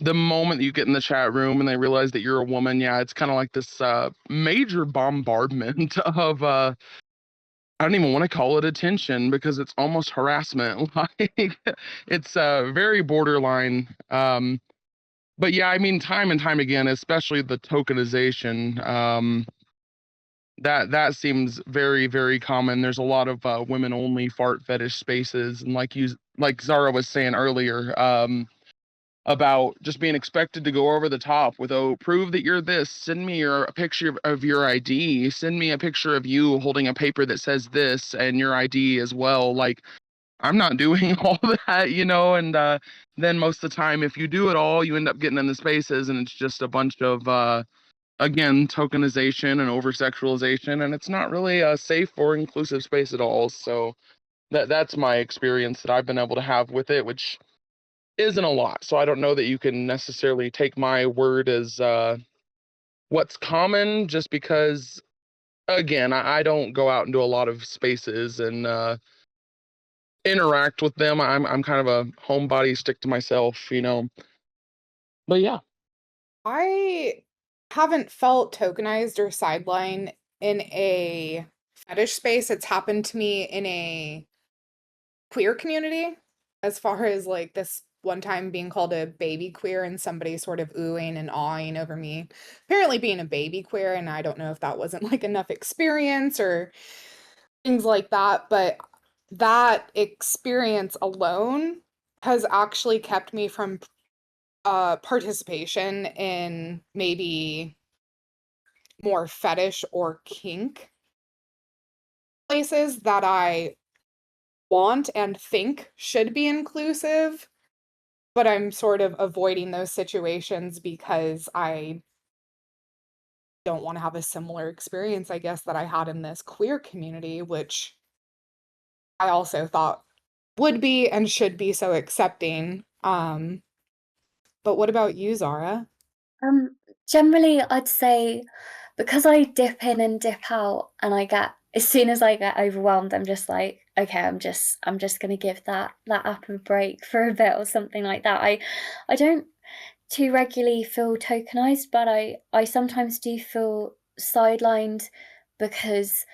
[SPEAKER 3] moment that you get in the chat room and they realize that you're a woman, yeah, it's kind of like this major bombardment of I don't even want to call it attention because it's almost harassment. Like it's very borderline. But yeah, I mean, time and time again, especially the tokenization, that seems very, very common. There's a lot of women only fart fetish spaces, and like Zara was saying earlier, about just being expected to go over the top with, "Oh, prove that you're this, send me a picture of your ID, send me a picture of you holding a paper that says this and your ID as well." Like, I'm not doing all that, and then most of the time, if you do it all, you end up getting in the spaces and it's just a bunch of again, tokenization and over sexualization, and it's not really a safe or inclusive space at all. So that's my experience that I've been able to have with it, which isn't a lot. So I don't know that you can necessarily take my word as what's common, just because again, I don't go out into a lot of spaces and interact with them. I'm kind of a homebody, stick to myself. But yeah.
[SPEAKER 2] I haven't felt tokenized or sidelined in a fetish space. It's happened to me in a queer community, as far as like this one time being called a baby queer and somebody sort of oohing and awing over me apparently being a baby queer, and I don't know if that wasn't like enough experience or things like that, but that experience alone has actually kept me from participation in maybe more fetish or kink places that I want and think should be inclusive, but I'm sort of avoiding those situations because I don't want to have a similar experience, I guess, that I had in this queer community, which I also thought would be and should be so accepting. But what about you, Zara?
[SPEAKER 4] Um, Generally, I'd say because I dip in and dip out, and I get as soon as I get overwhelmed, I'm just like, okay, I'm just gonna give that app a break for a bit or something like that. I don't too regularly feel tokenized, but I sometimes do feel sidelined because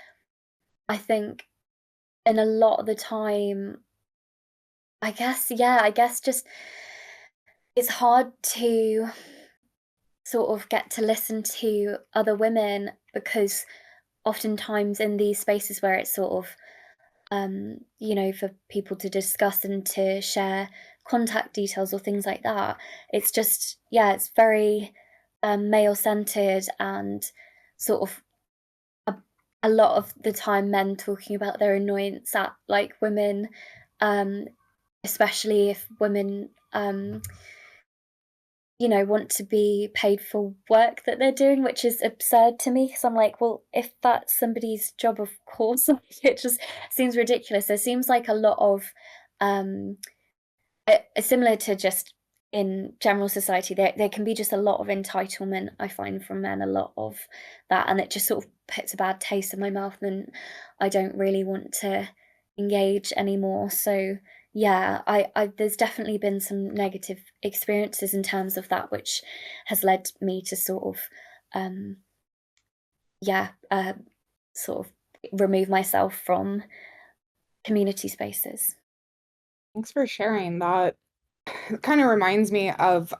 [SPEAKER 4] I think in a lot of the time, I guess just it's hard to sort of get to listen to other women because oftentimes in these spaces where it's sort of for people to discuss and to share contact details or things like that, it's just it's very male centered and sort of a, a lot of the time men talking about their annoyance at like women, um especially if women want to be paid for work that they're doing, which is absurd to me because I'm like, well, if that's somebody's job, of course, it just seems ridiculous. There seems like a lot of, um, similar to just in general society, there can be just a lot of entitlement, I find, from men, a lot of that, and it just sort of puts a bad taste in my mouth, and I don't really want to engage anymore. So yeah, I there's definitely been some negative experiences in terms of that, which has led me to sort of, um, yeah, sort of remove myself from community spaces.
[SPEAKER 2] Thanks for sharing that. It kind of reminds me of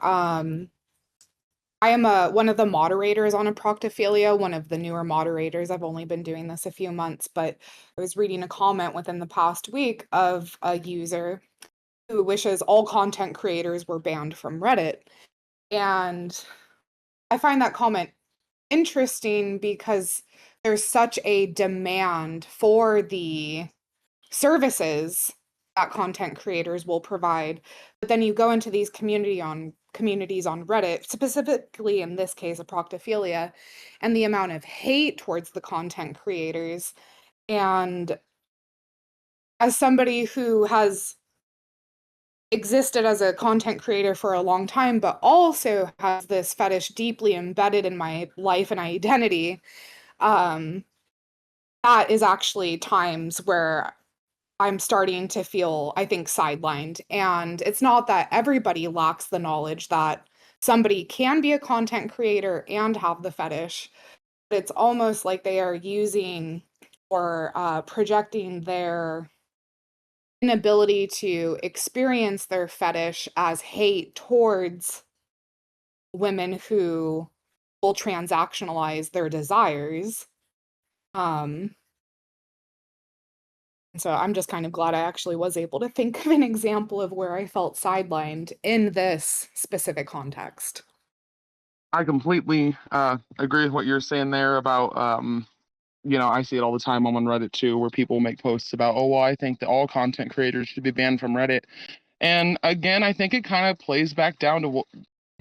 [SPEAKER 2] I am one of the moderators on a Proctophilia, one of the newer moderators. I've only been doing this a few months, but I was reading a comment within the past week of a user who wishes all content creators were banned from Reddit. And I find that comment interesting because there's such a demand for the services that content creators will provide. But then you go into these communities on Reddit, specifically in this case, a Proctophilia, and the amount of hate towards the content creators. And as somebody who has existed as a content creator for a long time, but also has this fetish deeply embedded in my life and identity, um, that is actually times where I'm starting to feel, I think, sidelined. And it's not that everybody lacks the knowledge that somebody can be a content creator and have the fetish, but it's almost like they are using or projecting their inability to experience their fetish as hate towards women who will transactionalize their desires. Um, So I'm just kind of glad I actually was able to think of an example of where I felt sidelined in this specific context.
[SPEAKER 3] I completely agree with what you're saying there about I see it all the time on Reddit too, where people make posts about, oh well, I think that all content creators should be banned from Reddit. And again, I think it kind of plays back down to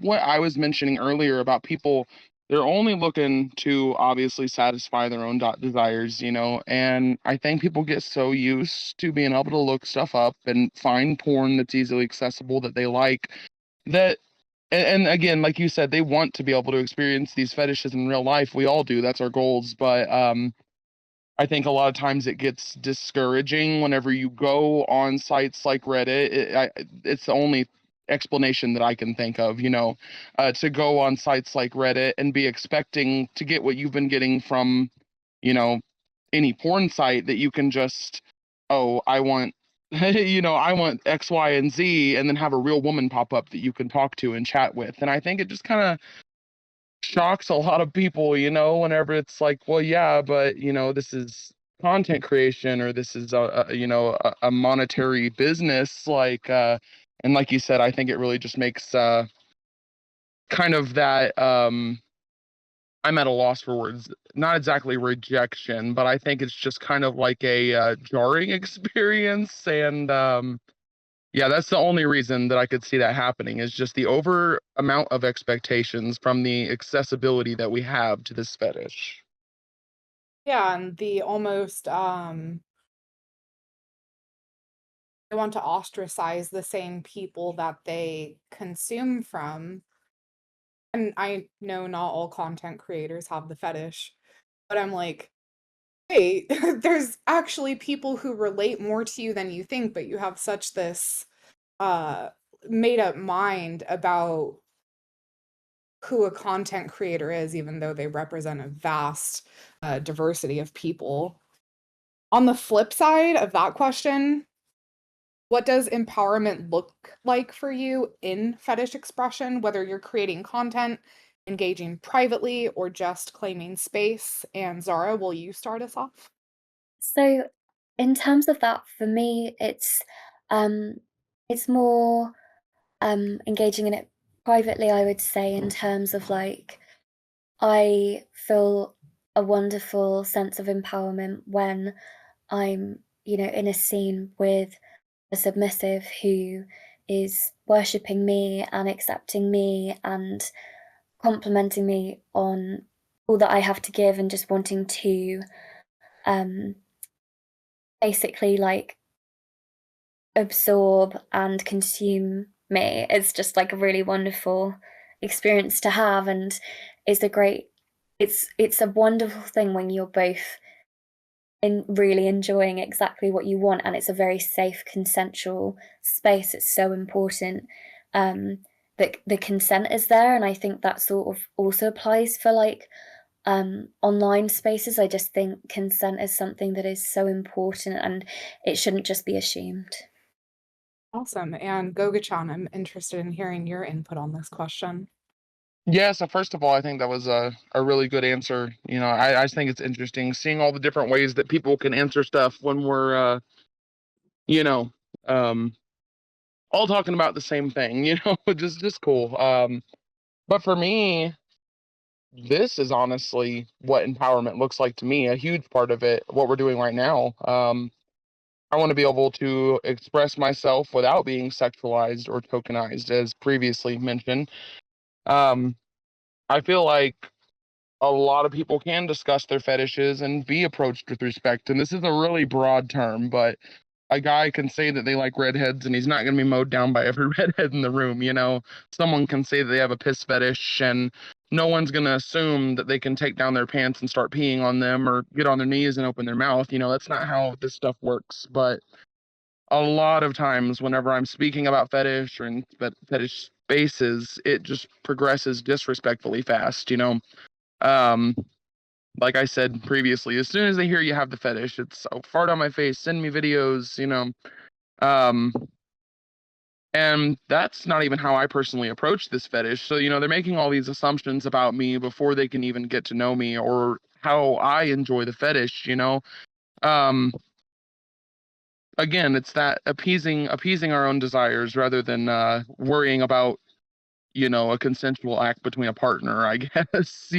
[SPEAKER 3] what I was mentioning earlier about people. They're only looking to obviously satisfy their own desires, and I think people get so used to being able to look stuff up and find porn that's easily accessible that they like that. And again, like you said, they want to be able to experience these fetishes in real life. We all do. That's our goals. But I think a lot of times it gets discouraging whenever you go on sites like Reddit. It's the only explanation that I can think of, to go on sites like Reddit and be expecting to get what you've been getting from, you know, any porn site that you can just, oh, I want, I want X, Y, and Z, and then have a real woman pop up that you can talk to and chat with. And I think it just kind of shocks a lot of people, whenever it's like, well, yeah, but this is content creation or this is a monetary business. Like, And like you said, I think it really just makes kind of that I'm at a loss for words. Not exactly rejection, but I think it's just kind of like a jarring experience. And yeah, that's the only reason that I could see that happening is just the over amount of expectations from the accessibility that we have to this fetish.
[SPEAKER 2] Yeah, and the almost they want to ostracize the same people that they consume from. And I know not all content creators have the fetish, but I'm like, hey, there's actually people who relate more to you than you think, but you have such this uh made up mind about who a content creator is, even though they represent a vast diversity of people. On the flip side of that question, what does empowerment look like for you in fetish expression, whether you're creating content, engaging privately, or just claiming space? And Xara, will you start us off?
[SPEAKER 4] So, in terms of that, for me, it's more engaging in it privately. I would say, in terms of like, I feel a wonderful sense of empowerment when I'm, in a scene with a submissive who is worshipping me and accepting me and complimenting me on all that I have to give and just wanting to um basically like absorb and consume me. It's just like a really wonderful experience to have, and it's a great it's a wonderful thing when you're both in really enjoying exactly what you want, and it's a very safe consensual space. It's so important that the consent is there, and I think that sort of also applies for like online spaces. I just think consent is something that is so important, and it shouldn't just be assumed.
[SPEAKER 2] Awesome. And Gogichan, I'm interested in hearing your input on this question.
[SPEAKER 3] Yeah, so first of all, I think that was a really good answer. I just think it's interesting seeing all the different ways that people can answer stuff when we're, you know, um, all talking about the same thing, just cool. But for me, this is honestly what empowerment looks like to me, a huge part of it, what we're doing right now. I want to be able to express myself without being sexualized or tokenized, as previously mentioned. Um, I feel like a lot of people can discuss their fetishes and be approached with respect. And this is a really broad term, but a guy can say that they like redheads and he's not going to be mowed down by every redhead in the room. Someone can say that they have a piss fetish and no one's going to assume that they can take down their pants and start peeing on them or get on their knees and open their mouth. That's not how this stuff works. But a lot of times, whenever I'm speaking about fetish or in fetish spaces, it just progresses disrespectfully fast. Um, like I said previously, as soon as they hear you have the fetish, it's oh, fart on my face, send me videos. Um, and that's not even how I personally approach this fetish. So, they're making all these assumptions about me before they can even get to know me or how I enjoy the fetish. Um, again, it's that appeasing our own desires rather than worrying about, a consensual act between a partner, I guess.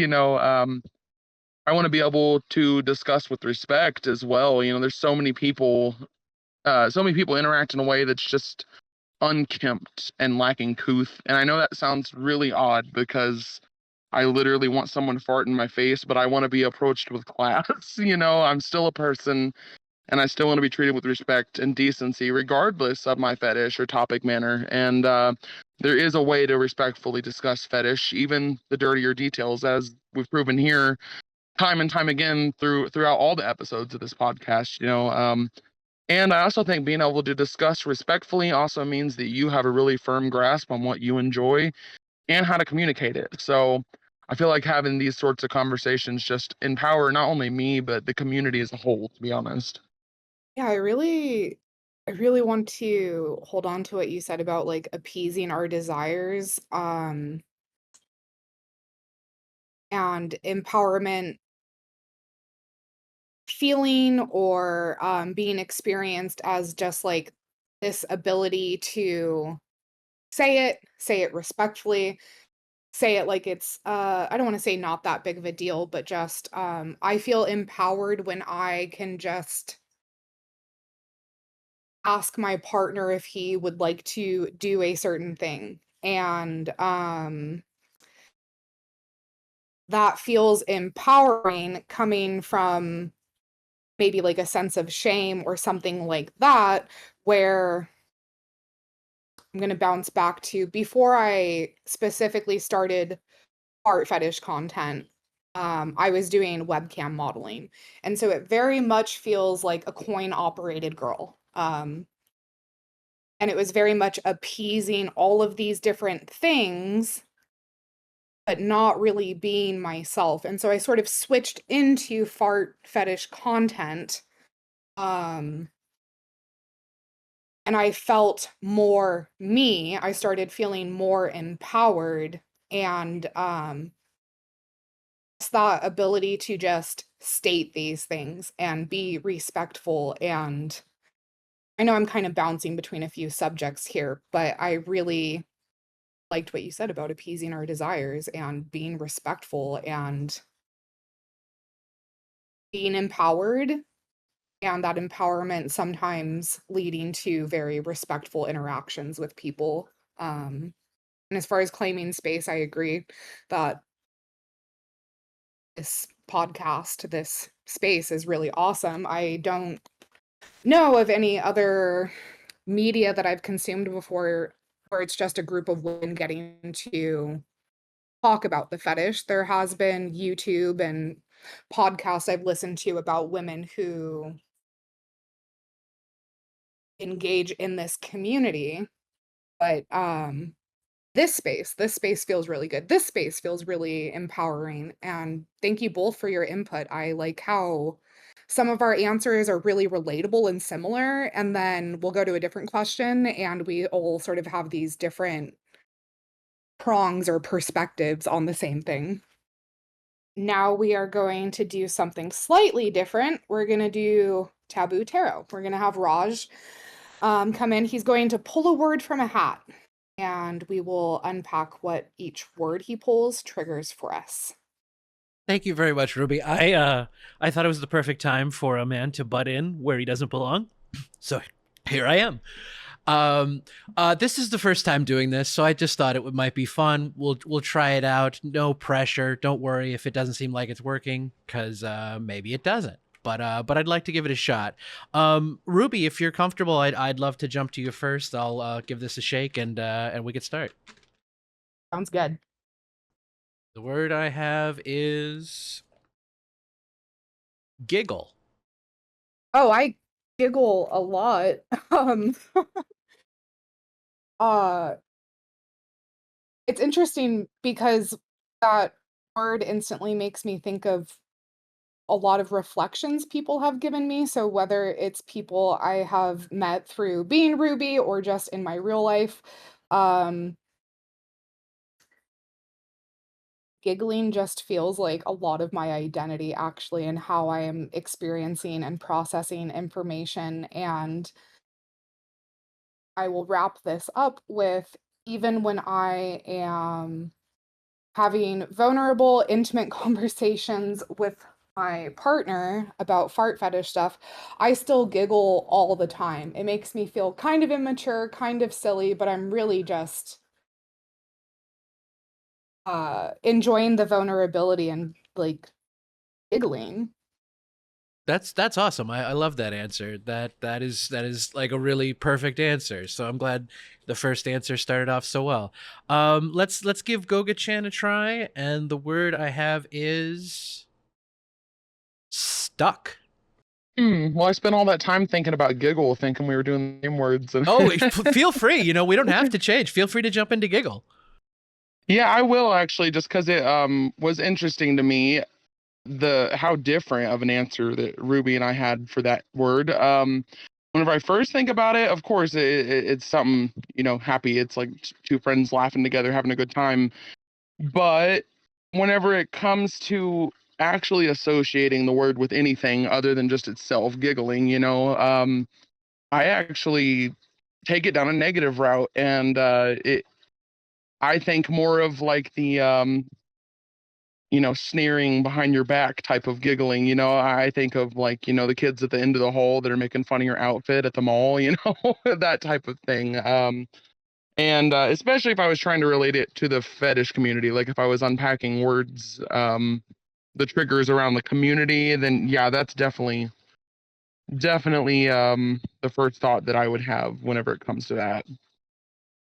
[SPEAKER 3] I want to be able to discuss with respect as well. There's so many people interact in a way that's just unkempt and lacking couth. And I know that sounds really odd because I literally want someone to fart in my face, but I want to be approached with class. I'm still a person and I still want to be treated with respect and decency, regardless of my fetish or topic manner. And there is a way to respectfully discuss fetish, even the dirtier details, as we've proven here time and time again throughout all the episodes of this podcast. And I also think being able to discuss respectfully also means that you have a really firm grasp on what you enjoy and how to communicate it. So I feel like having these sorts of conversations just empower not only me but the community as a whole, to be honest.
[SPEAKER 2] Yeah, I really want to hold on to what you said about like appeasing our desires, and empowerment feeling or being experienced as just like this ability to say it respectfully, say it like it's I don't want to say not that big of a deal, but just I feel empowered when I can just ask my partner if he would like to do a certain thing. And that feels empowering coming from maybe like a sense of shame or something like that, where I'm going to bounce back to before I specifically started art fetish content. I was doing webcam modeling. And so it very much feels like a coin operated girl. And it was very much appeasing all of these different things, but not really being myself. And so I sort of switched into fart fetish content. And I felt more me. I started feeling more empowered, and it's that ability to just state these things and be respectful. And I know I'm kind of bouncing between a few subjects here, but I really liked what you said about appeasing our desires and being respectful and being empowered, and that empowerment sometimes leading to very respectful interactions with people. And as far as claiming space, I agree that this podcast, this space is really awesome. I don't know of any other media that I've consumed before where it's just a group of women getting to talk about the fetish. There has been YouTube and podcasts I've listened to about women who engage in this community, but this space feels really good. This space feels really empowering, and thank you both for your input. I like how some of our answers are really relatable and similar, and then we'll go to a different question and we all sort of have these different prongs or perspectives on the same thing. Now we are going to do something slightly different. We're going to do Taboo Tarot. We're going to have Raj come in. He's going to pull a word from a hat, and we will unpack what each word he pulls triggers for us.
[SPEAKER 1] Thank you very much, Ruby. I thought it was the perfect time for a man to butt in where he doesn't belong. So here I am. This is the first time doing this, so I just thought it might be fun. We'll try it out. No pressure. Don't worry if it doesn't seem like it's working, because maybe it doesn't. But I'd like to give it a shot. Ruby, if you're comfortable, I'd love to jump to you first. I'll give this a shake, and we can start.
[SPEAKER 2] Sounds good.
[SPEAKER 1] The word I have is giggle.
[SPEAKER 2] Oh, I giggle a lot. Uh, it's interesting because that word instantly makes me think of a lot of reflections people have given me. So whether it's people I have met through being Ruby or just in my real life, um, giggling just feels like a lot of my identity actually, and how I am experiencing and processing information. And I will wrap this up with, even when I am having vulnerable, intimate conversations with my partner about fart fetish stuff, I still giggle all the time. It makes me feel kind of immature, kind of silly, but I'm really just enjoying the vulnerability and like giggling.
[SPEAKER 1] That's awesome. I love that answer. That is like a really perfect answer. So I'm glad the first answer started off so well. Let's give Gogichan a try, and the word I have is stuck.
[SPEAKER 3] Well, I spent all that time thinking about giggle, thinking we were doing the same words. And
[SPEAKER 1] Oh, feel free. You know, we don't have to change. Feel free to jump into giggle.
[SPEAKER 3] yeah, I will actually, just because it was interesting to me, how different of an answer that Ruby and I had for that word. Whenever I first think about it, of course, it's something, happy. It's like two friends laughing together, having a good time. But whenever it comes to actually associating the word with anything other than just itself, giggling, I actually take it down a negative route. And I think more of like the sneering behind your back type of giggling. I think of like, the kids at the end of the hall that are making fun of your outfit at the mall, that type of thing. And especially if I was trying to relate it to the fetish community, like if I was unpacking words, the triggers around the community, then yeah, that's definitely the first thought that I would have whenever it comes to that.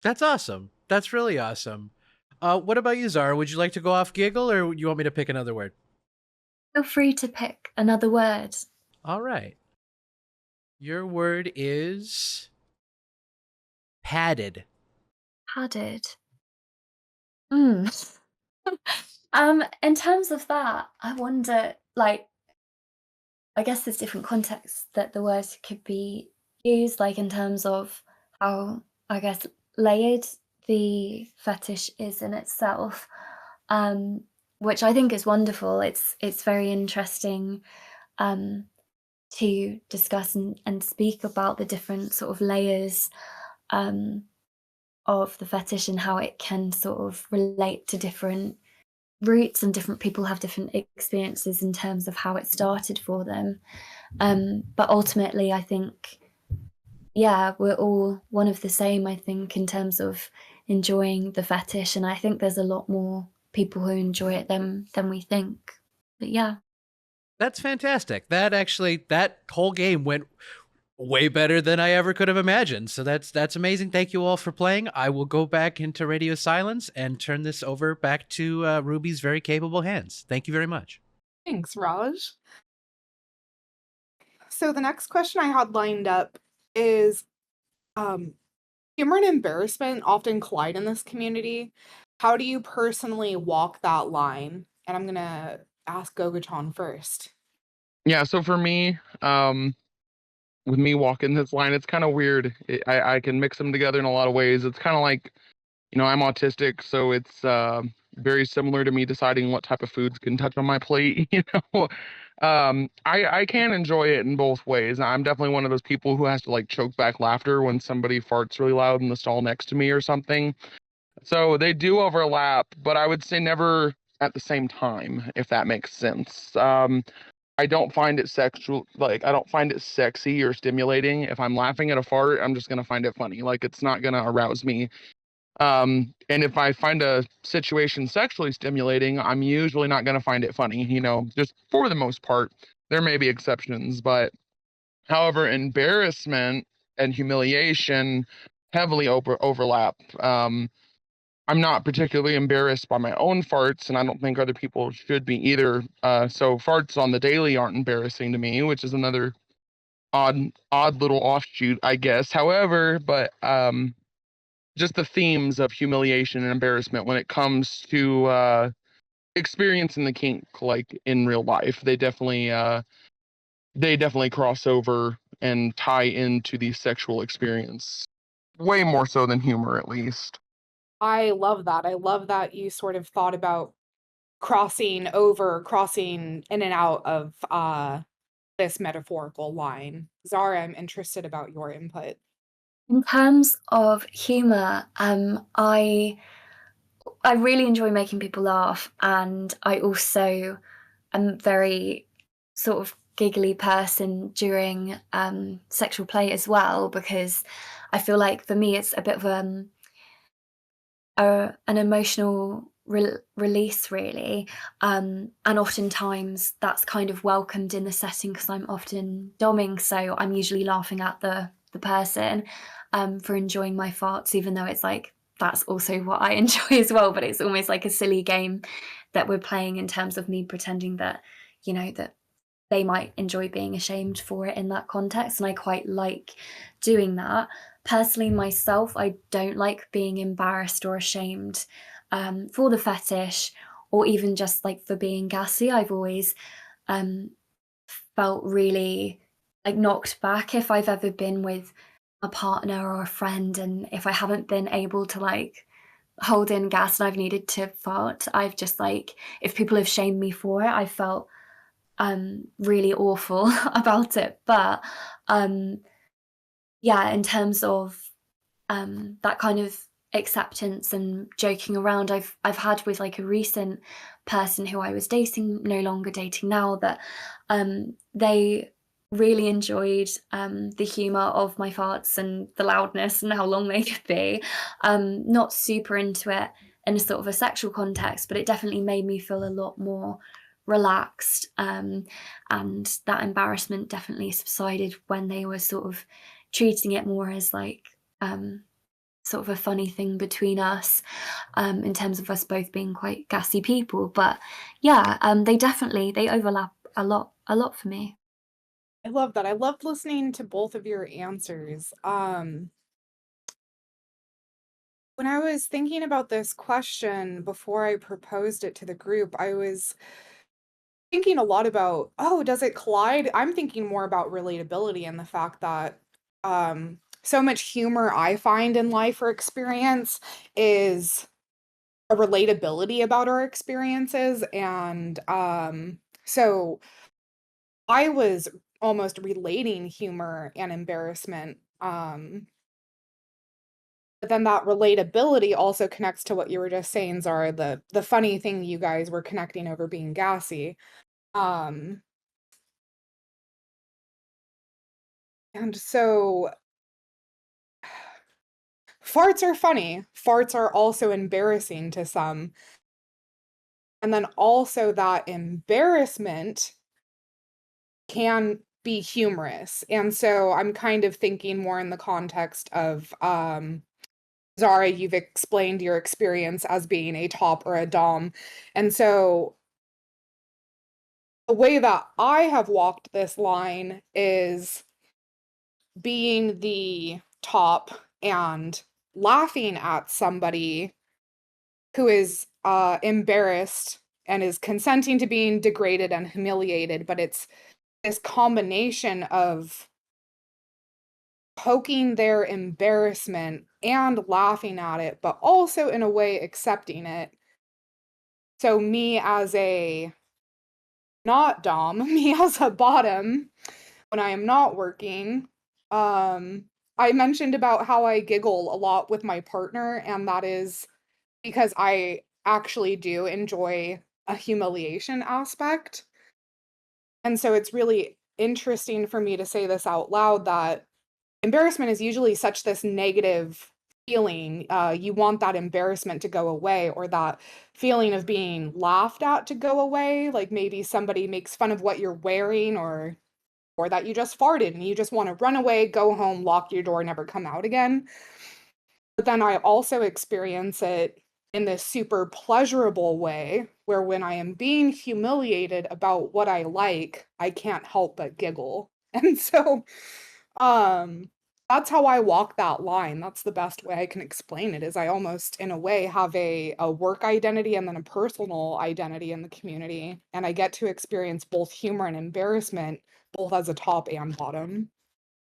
[SPEAKER 1] That's awesome. That's really awesome. What about you, Xara? Would you like to go off giggle, or you want me to pick another word?
[SPEAKER 4] Feel free to pick another word.
[SPEAKER 1] All right. Your word is padded.
[SPEAKER 4] Padded. In terms of that, I wonder, like, I guess there's different contexts that the word could be used, like in terms of how, I guess, layered the fetish is in itself, which I think is wonderful. It's very interesting to discuss and speak about the different sort of layers of the fetish and how it can sort of relate to different roots, and different people have different experiences in terms of how it started for them. But ultimately, I think, yeah, we're all one of the same, I think, in terms of enjoying the fetish. And I think there's a lot more people who enjoy it than we think. But yeah.
[SPEAKER 1] That's fantastic. That whole game went way better than I ever could have imagined. So that's amazing. Thank you all for playing. I will go back into radio silence and turn this over back to Ruby's very capable hands. Thank you very much.
[SPEAKER 2] Thanks, Raj. So the next question I had lined up is humor and embarrassment often collide in this community. How do you personally walk that line? And I'm gonna ask Gogichan first.
[SPEAKER 3] Yeah, so for me, with me walking this line, it's kind of weird. I can mix them together in a lot of ways. It's kind of like, I'm autistic, so it's very similar to me deciding what type of foods can touch on my plate. I can enjoy it in both ways. I'm definitely one of those people who has to like choke back laughter when somebody farts really loud in the stall next to me or something. So they do overlap, but I would say never at the same time, if that makes sense. I don't find it sexual, like I don't find it sexy or stimulating. If I'm laughing at a fart, I'm just gonna find it funny. Like it's not gonna arouse me. And if I find a situation sexually stimulating, I'm usually not gonna find it funny, just for the most part. There may be exceptions, but however, embarrassment and humiliation heavily overlap. I'm not particularly embarrassed by my own farts, and I don't think other people should be either. So farts on the daily aren't embarrassing to me, which is another odd little offshoot, I guess. However, but just the themes of humiliation and embarrassment when it comes to experiencing the kink, like in real life, they definitely cross over and tie into the sexual experience way more so than humor, at least.
[SPEAKER 2] I love that. I love that you sort of thought about crossing in and out of this metaphorical line. Zara, I'm interested about your input.
[SPEAKER 4] In terms of humor, I really enjoy making people laugh, and I also am very sort of giggly person during sexual play as well, because I feel like for me it's a bit of an emotional release, really, and oftentimes that's kind of welcomed in the setting because I'm often doming, so I'm usually laughing at the person for enjoying my farts, even though it's like that's also what I enjoy as well, but it's almost like a silly game that we're playing in terms of me pretending that that they might enjoy being ashamed for it in that context, and I quite like doing that. Personally, myself, I don't like being embarrassed or ashamed for the fetish, or even just like for being gassy. I've always felt really like knocked back if I've ever been with a partner or a friend, and if I haven't been able to like hold in gas and I've needed to fart, I've just like, if people have shamed me for it, I felt really awful about it. But yeah, in terms of that kind of acceptance and joking around I've had with like a recent person who I was dating, no longer dating now, that they really enjoyed the humor of my farts and the loudness and how long they could be. Not super into it in a sort of a sexual context, but it definitely made me feel a lot more relaxed, and that embarrassment definitely subsided when they were sort of treating it more as like sort of a funny thing between us, in terms of us both being quite gassy people. But yeah, they overlap a lot for me.
[SPEAKER 2] I love that. I loved listening to both of your answers. When I was thinking about this question before I proposed it to the group, I was thinking a lot about, oh, does it collide? I'm thinking more about relatability and the fact that so much humor I find in life or experience is a relatability about our experiences. And so I was almost relating humor and embarrassment. But then that relatability also connects to what you were just saying, Zara, the funny thing you guys were connecting over being gassy. Um, and so farts are funny. Farts are also embarrassing to some. And then also that embarrassment can be humorous. And so I'm kind of thinking more in the context of Zara, you've explained your experience as being a top or a dom. And so the way that I have walked this line is being the top and laughing at somebody who is embarrassed and is consenting to being degraded and humiliated, but it's this combination of poking their embarrassment and laughing at it, but also in a way accepting it. So me as a not dom, me as a bottom, when I am not working, I mentioned about how I giggle a lot with my partner, and that is because I actually do enjoy a humiliation aspect. And so it's really interesting for me to say this out loud, that embarrassment is usually such this negative feeling. You want that embarrassment to go away, or that feeling of being laughed at to go away. Like maybe somebody makes fun of what you're wearing, or that you just farted and you just want to run away, go home, lock your door, never come out again. But then I also experience it in this super pleasurable way where when I am being humiliated about what I like, I can't help but giggle. And so um that's how I walk that line. That's the best way I can explain it, is I almost in a way have a work identity and then a personal identity in the community. And I get to experience both humor and embarrassment, both as a top and bottom.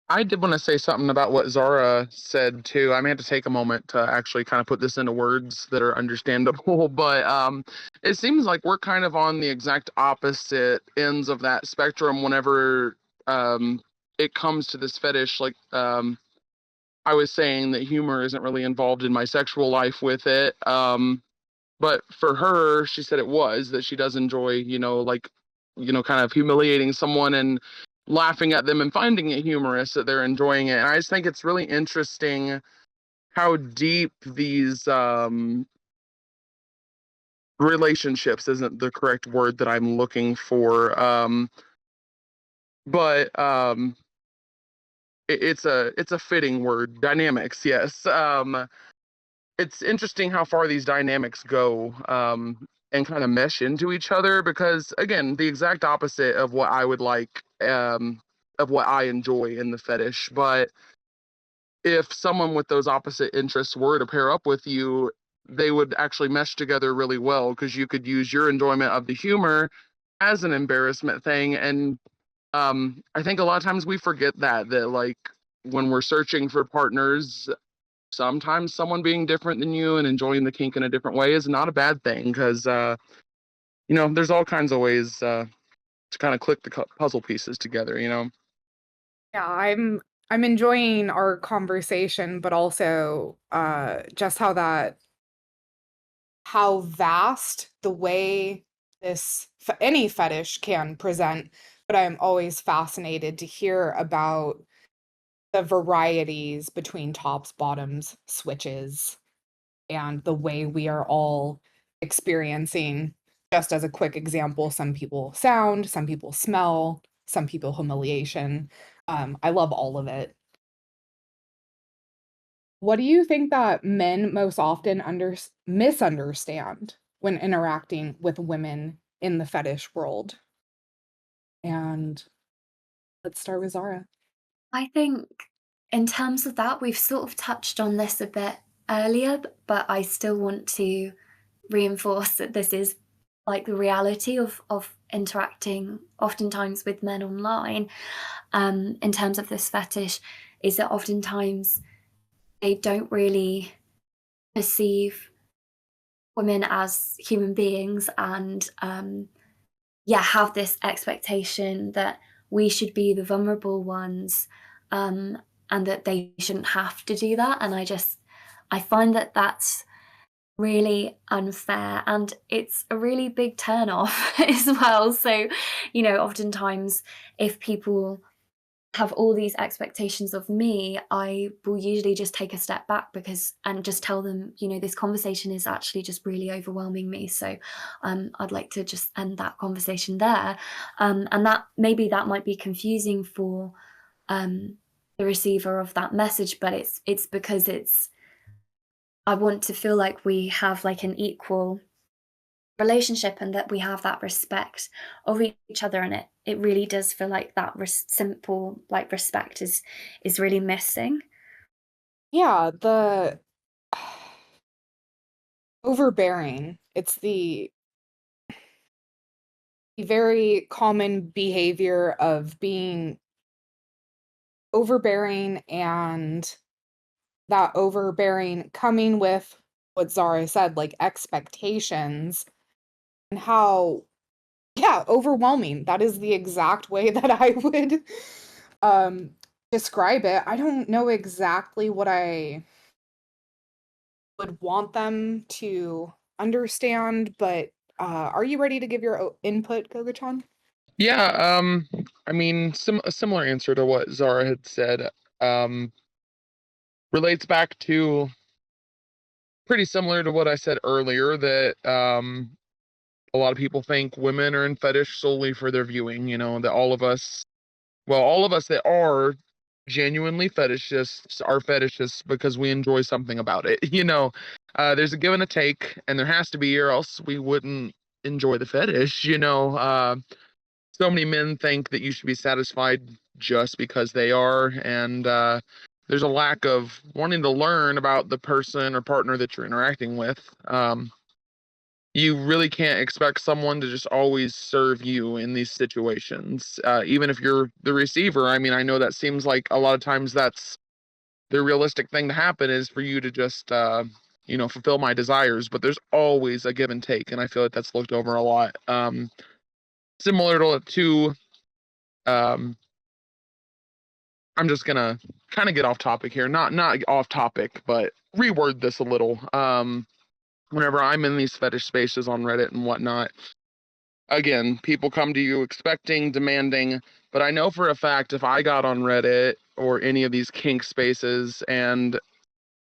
[SPEAKER 3] I did want to say something about what Zara said too. I may have to take a moment to actually kind of put this into words that are understandable, but it seems like we're kind of on the exact opposite ends of that spectrum whenever it comes to this fetish. Like I was saying that humor isn't really involved in my sexual life with it. But for her, she said it was, that she does enjoy, like, kind of humiliating someone and laughing at them and finding it humorous that they're enjoying it. And I just think it's really interesting how deep these relationships isn't the correct word that I'm looking for. But it's a fitting word. Dynamics, yes. It's interesting how far these dynamics go, and kind of mesh into each other, because again, the exact opposite of what I would like, of what I enjoy in the fetish. But if someone with those opposite interests were to pair up with you, they would actually mesh together really well, because you could use your enjoyment of the humor as an embarrassment thing. And I think a lot of times we forget that like when we're searching for partners, sometimes someone being different than you and enjoying the kink in a different way is not a bad thing, because there's all kinds of ways to kind of click the puzzle pieces together.
[SPEAKER 2] Yeah, I'm I'm enjoying our conversation, but also just how vast the way any fetish can present. But I'm always fascinated to hear about the varieties between tops, bottoms, switches, and the way we are all experiencing. Just as a quick example, some people sound, some people smell, some people humiliation. I love all of it. What do you think that men most often misunderstand when interacting with women in the fetish world? And let's start with Zara.
[SPEAKER 4] I think in terms of that, we've sort of touched on this a bit earlier, but I still want to reinforce that this is like the reality of interacting oftentimes with men online, in terms of this fetish, is that oftentimes they don't really perceive women as human beings, and have this expectation that we should be the vulnerable ones, um, and that they shouldn't have to do that. And I find that that's really unfair, and it's a really big turn off as well. So, oftentimes if people have all these expectations of me, I will usually just take a step back and just tell them, this conversation is actually just really overwhelming me. So I'd like to just end that conversation there. And that might be confusing for the receiver of that message, but it's because I want to feel like we have like an equal relationship, and that we have that respect of each other, and it really does feel like that simple like respect is really missing.
[SPEAKER 2] Yeah, the overbearing. It's the very common behavior of being overbearing, and that overbearing coming with what Zara said, like expectations, and how, yeah, overwhelming. That is the exact way that I would um describe it. I don't know exactly what I would want them to understand, but are you ready to give your input, Gogichan?
[SPEAKER 3] Yeah, I mean, a similar answer to what Zara had said, um, relates back to pretty similar to what I said earlier, that a lot of people think women are in fetish solely for their viewing, that all of us that are genuinely fetishists are fetishists because we enjoy something about it. There's a give and a take, and there has to be, or else we wouldn't enjoy the fetish. So many men think that you should be satisfied just because they are, and there's a lack of wanting to learn about the person or partner that you're interacting with. You really can't expect someone to just always serve you in these situations, even if you're the receiver. I mean, I know that seems like a lot of times that's the realistic thing to happen, is for you to just fulfill my desires, but there's always a give and take, and I feel like that's looked over a lot. Similar to um, I'm just gonna kind of get off topic here. Not off topic, but reword this a little. Whenever I'm in these fetish spaces on Reddit and whatnot, again, people come to you expecting, demanding, but I know for a fact if I got on Reddit or any of these kink spaces and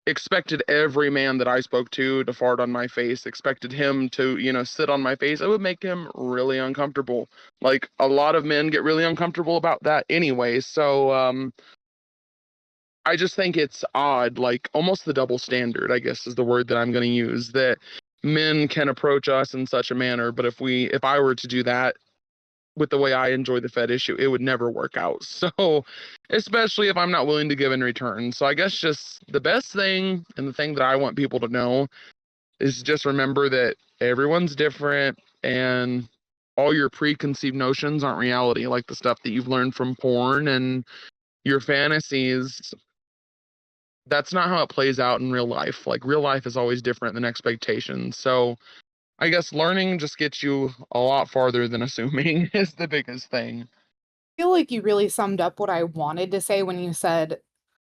[SPEAKER 3] expected every man that I spoke to fart on my face, expected him to, sit on my face, it would make him really uncomfortable. Like, a lot of men get really uncomfortable about that anyway. So, I just think it's odd, like almost the double standard, I guess is the word that I'm going to use, that men can approach us in such a manner, but if I were to do that with the way I enjoy the fetish, it would never work out. So, especially if I'm not willing to give in return. So, I guess just the best thing, and the thing that I want people to know, is just remember that everyone's different, and all your preconceived notions aren't reality, like the stuff that you've learned from porn and your fantasies. That's not how it plays out in real life. Like, real life is always different than expectations. So I guess learning just gets you a lot farther than assuming is the biggest thing.
[SPEAKER 2] feel like you really summed up what I wanted to say when you said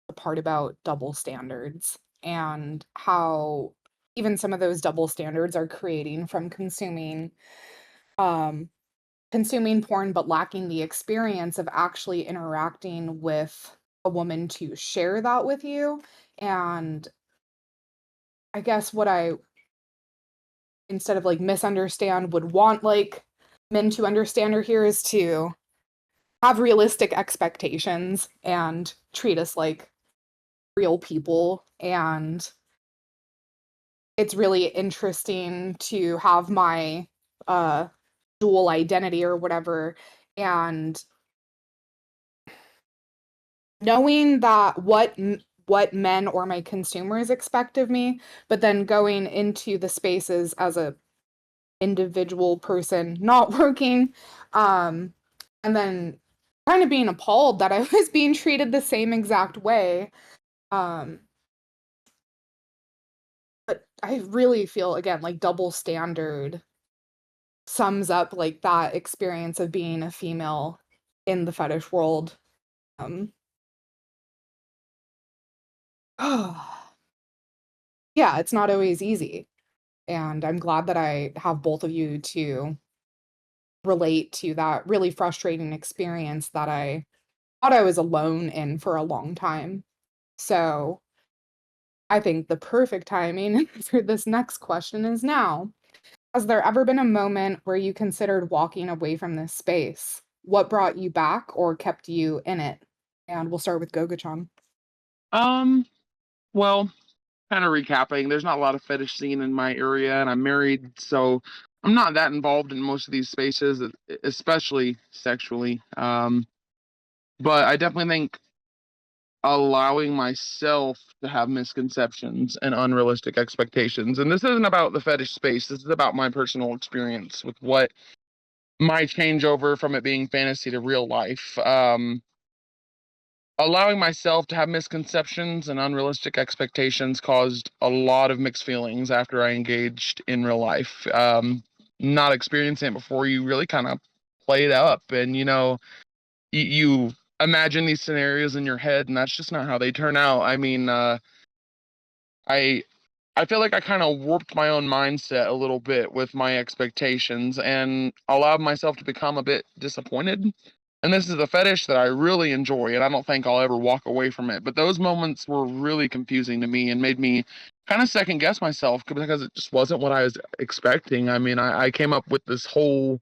[SPEAKER 2] the part about double standards and how even some of those double standards are creating from um consuming porn but lacking the experience of actually interacting with a woman to share that with you. And I guess what I, instead of like misunderstand, would want like men to understand or hear is to have realistic expectations and treat us like real people. And it's really interesting to have my uh dual identity or whatever, and knowing that what men or my consumers expect of me, but then going into the spaces as a individual person not working, um and then kind of being appalled that I was being treated the same exact way. um but I really feel, again, like double standard sums up like that experience of being a female in the fetish world. um yeah, it's not always easy. And I'm glad that I have both of you to relate to that really frustrating experience that I thought I was alone in for a long time. So I think the perfect timing for this next question is now. Has there ever been a moment where you considered walking away from this space? What brought you back or kept you in it? And we'll start with Gogichan.
[SPEAKER 3] Um, well, kind of recapping, there's not a lot of fetish scene in my area, and I'm married, so I'm not that involved in most of these spaces, especially sexually. But I definitely think allowing myself to have misconceptions and unrealistic expectations, and this isn't about the fetish space, this is about my personal experience with what my changeover from it being fantasy to real life. Allowing myself to have misconceptions and unrealistic expectations caused a lot of mixed feelings after I engaged in real life. Not experiencing it before, you really kind of play it up, and you imagine these scenarios in your head, and that's just not how they turn out. I mean, I I feel like I kind of warped my own mindset a little bit with my expectations and allowed myself to become a bit disappointed. And this is a fetish that I really enjoy, and I don't think I'll ever walk away from it. But those moments were really confusing to me and made me kind of second guess myself because it just wasn't what I was expecting. I mean, I came up with this whole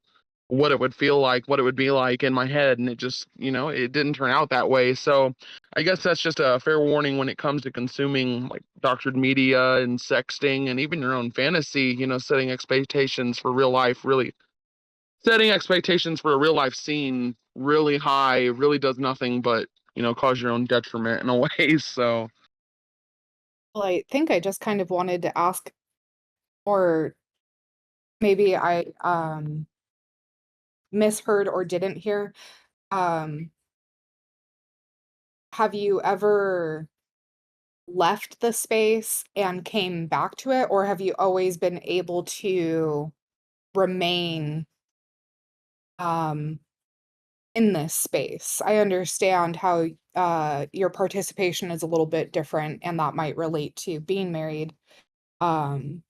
[SPEAKER 3] what it would feel like, what it would be like in my head, and it just, it didn't turn out that way. So I guess that's just a fair warning when it comes to consuming like doctored media and sexting and even your own fantasy, setting expectations for a real life scene really high really does nothing but, cause your own detriment in a way. So
[SPEAKER 2] Well, I think I just kind of wanted to ask, or maybe I misheard or didn't hear. Um, have you ever left the space and came back to it, or have you always been able to remain um in this space? I understand how your participation is a little bit different and that might relate to being married. Um,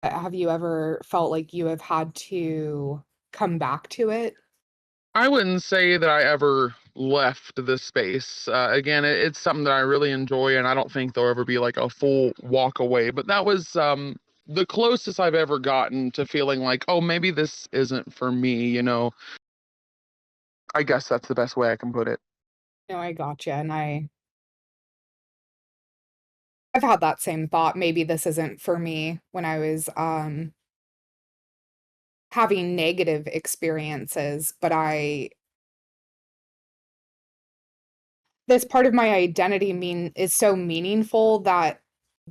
[SPEAKER 2] have you ever felt like you have had to come back to it?
[SPEAKER 3] I wouldn't say that I ever left this space. Again, it's something that I really enjoy, and I don't think there'll ever be like a full walk away. But that was the closest I've ever gotten to feeling like, oh, maybe this isn't for me. I guess that's the best way I can put it.
[SPEAKER 2] No, I gotcha. And I've had that same thought. Maybe this isn't for me when I was having negative experiences, but this part of my identity is so meaningful that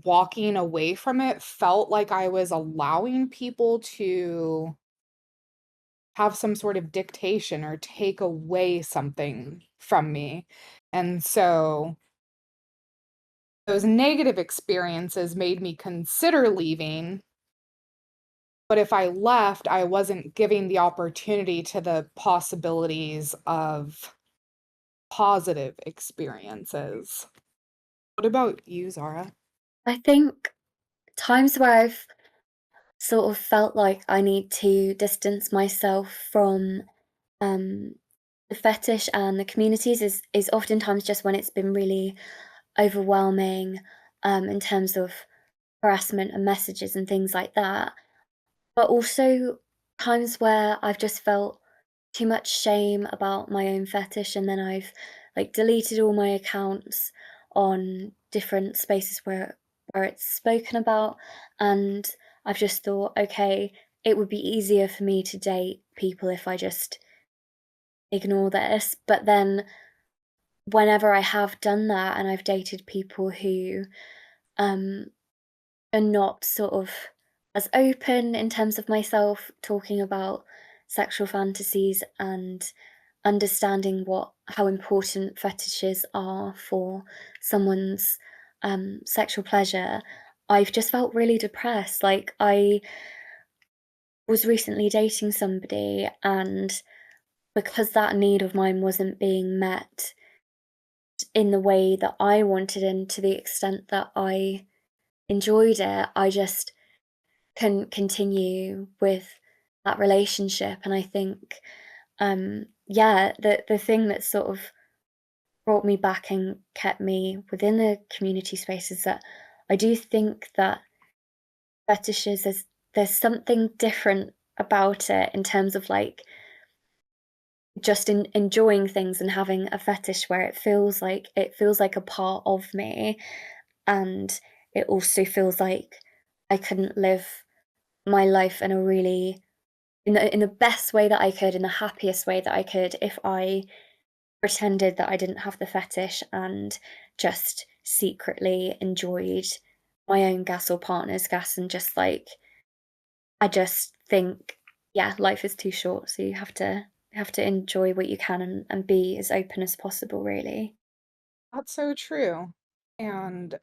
[SPEAKER 2] walking away from it felt like I was allowing people to have some sort of dictation or take away something from me. And so those negative experiences made me consider leaving, But if I left, I wasn't giving the opportunity to the possibilities of positive experiences. What about you, Xara?
[SPEAKER 4] I think times where I've sort of felt like I need to distance myself from the fetish and the communities is oftentimes just when it's been really overwhelming in terms of harassment and messages and things like that. But also times where I've just felt too much shame about my own fetish, and then I've like deleted all my accounts on different spaces where it's spoken about, and I've just thought, okay, it would be easier for me to date people if I just ignore this. But then whenever I have done that and I've dated people who um are not sort of as open in terms of myself talking about sexual fantasies and understanding how important fetishes are for someone's sexual pleasure, I've just felt really depressed. Like, I was recently dating somebody, and because that need of mine wasn't being met in the way that I wanted and to the extent that I enjoyed it, I just couldn't continue with that relationship. And I think, yeah, the thing that sort of brought me back and kept me within the community space is that I do think that fetishes there's something different about it in terms of like just enjoying things and having a fetish where it feels like a part of me, and it also feels like I couldn't live my life in a really in the best way that I could, in the happiest way that I could, if I pretended that I didn't have the fetish and just secretly enjoyed my own gas or partner's gas, and just like I just think, yeah, life is too short, so you have to enjoy what you can and be as open as possible, really.
[SPEAKER 2] That's so true. And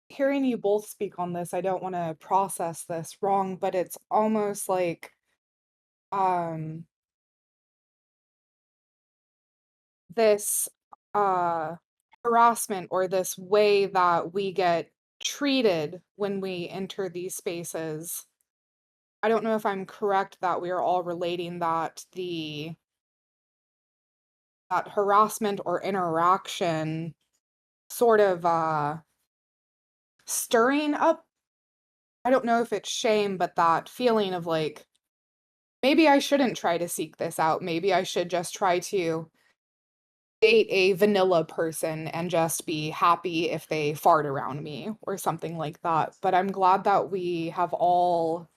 [SPEAKER 2] hearing you both speak on this, I don't want to process this wrong, but it's almost like um this uh harassment or this way that we get treated when we enter these spaces. I don't know if I'm correct that we are all relating that that harassment or interaction sort of stirring up, I don't know if it's shame, but that feeling of like, maybe I shouldn't try to seek this out. Maybe I should just try to date a vanilla person and just be happy if they fart around me or something like that. But I'm glad that we have all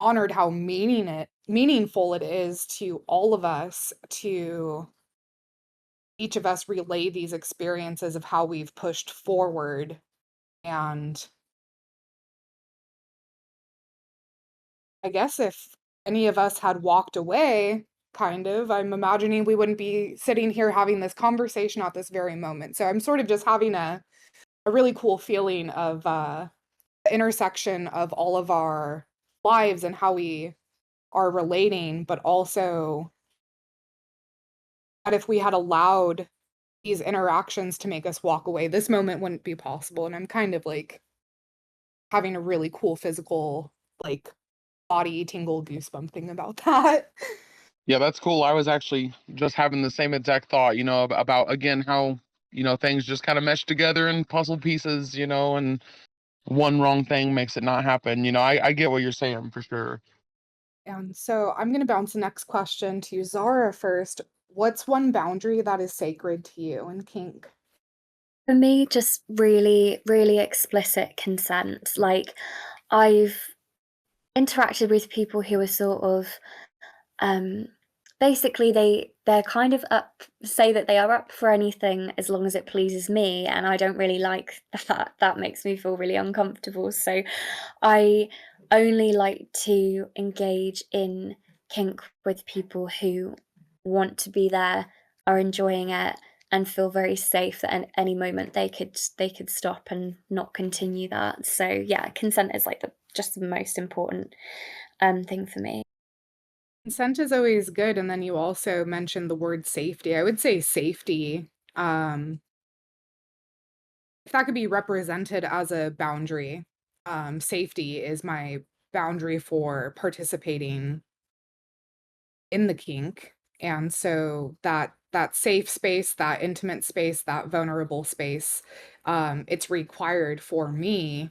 [SPEAKER 2] honored how meaningful it is to all of us, to each of us relay these experiences of how we've pushed forward. And I guess if any of us had walked away, kind of, I'm imagining we wouldn't be sitting here having this conversation at this very moment. So I'm sort of just having a really cool feeling of the intersection of all of our lives and how we are relating, but also that if we had allowed these interactions to make us walk away, this moment wouldn't be possible. And I'm kind of like having a really cool physical, like, body tingle goosebump thing about that.
[SPEAKER 3] Yeah, that's cool. I was actually just having the same exact thought, about again how, things just kind of mesh together in puzzle pieces, and one wrong thing makes it not happen. I get what you're saying for sure.
[SPEAKER 2] And so I'm going to bounce the next question to Zara first. What's one boundary that is sacred to you in kink?
[SPEAKER 4] For me, just really, really explicit consent. Like, I've interacted with people who are sort of um basically they're kind of up say that they are up for anything as long as it pleases me, and I don't really like that makes me feel really uncomfortable. So I only like to engage in kink with people who want to be there, are enjoying it, and feel very safe that at any moment they could stop and not continue that. So yeah, consent is like just the most important thing for me.
[SPEAKER 2] Consent is always good, and then you also mentioned the word safety. I would say safety, if that could be represented as a boundary, safety is my boundary for participating in the kink. And so that safe space, that intimate space, that vulnerable space, it's required for me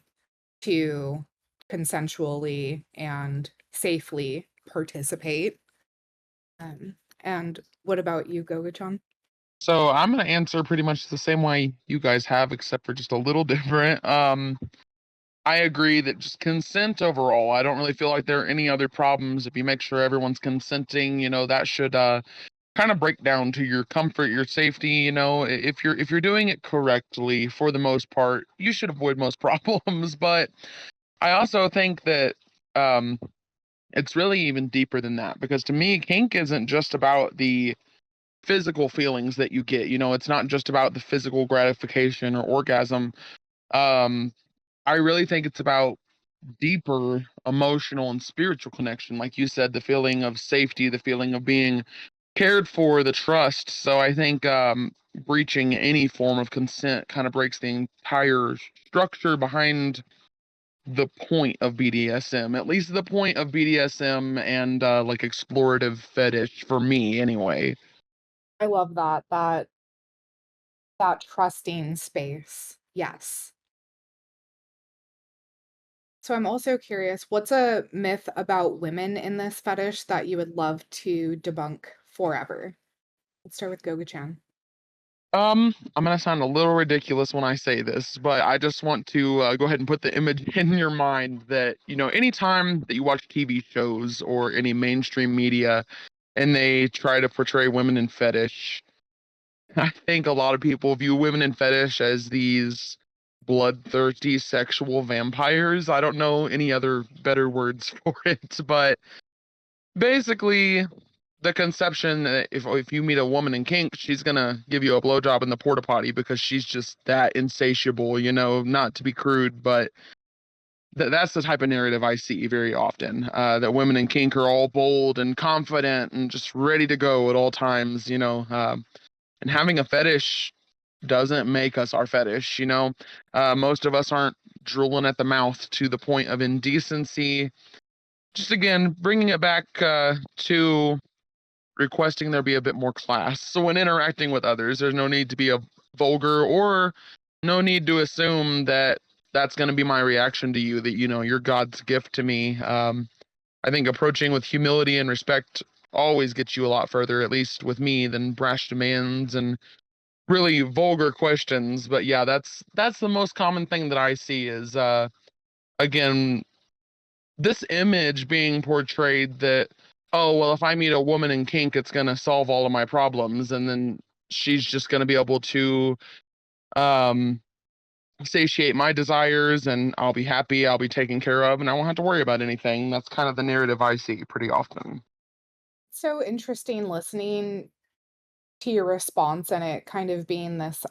[SPEAKER 2] to consensually and safely participate. And what about you, Gogichan?
[SPEAKER 3] So I'm gonna answer pretty much the same way you guys have, except for just a little different. I agree that just consent overall. I don't really feel like there are any other problems if you make sure everyone's consenting. That should kind of break down to your comfort, your safety. If you're doing it correctly, for the most part, you should avoid most problems. But I also think that um, it's really even deeper than that, because to me, kink isn't just about the physical feelings that you get. It's not just about the physical gratification or orgasm. Um, I really think it's about deeper emotional and spiritual connection. Like you said, the feeling of safety, the feeling of being cared for, the trust. So I think breaching any form of consent kind of breaks the entire structure behind the point of BDSM, at least the point of BDSM and like explorative fetish for me anyway.
[SPEAKER 2] I love that trusting space. Yes. So I'm also curious, what's a myth about women in this fetish that you would love to debunk forever? Let's start with Gogichan.
[SPEAKER 3] I'm gonna sound a little ridiculous when I say this, but I just want to go ahead and put the image in your mind that, anytime that you watch TV shows or any mainstream media and they try to portray women in fetish, I think a lot of people view women in fetish as these bloodthirsty sexual vampires. I don't know any other better words for it, but basically, the conception that if you meet a woman in kink, she's gonna give you a blowjob in the porta potty because she's just that insatiable. Not to be crude, but that's the type of narrative I see very often. That women in kink are all bold and confident and just ready to go at all times. And having a fetish doesn't make us our fetish. Most of us aren't drooling at the mouth to the point of indecency. Just again, bringing it back to requesting there be a bit more class. So when interacting with others, there's no need to be a vulgar, or no need to assume that that's going to be my reaction to you, that you're God's gift to me. I think approaching with humility and respect always gets you a lot further, at least with me, than brash demands and really vulgar questions. But yeah, that's the most common thing that I see is again, this image being portrayed that, oh well, if I meet a woman in kink, it's going to solve all of my problems, and then she's just going to be able to um satiate my desires, and I'll be happy, I'll be taken care of, and I won't have to worry about anything. That's kind of the narrative I see pretty often.
[SPEAKER 2] So interesting listening to your response and it kind of being this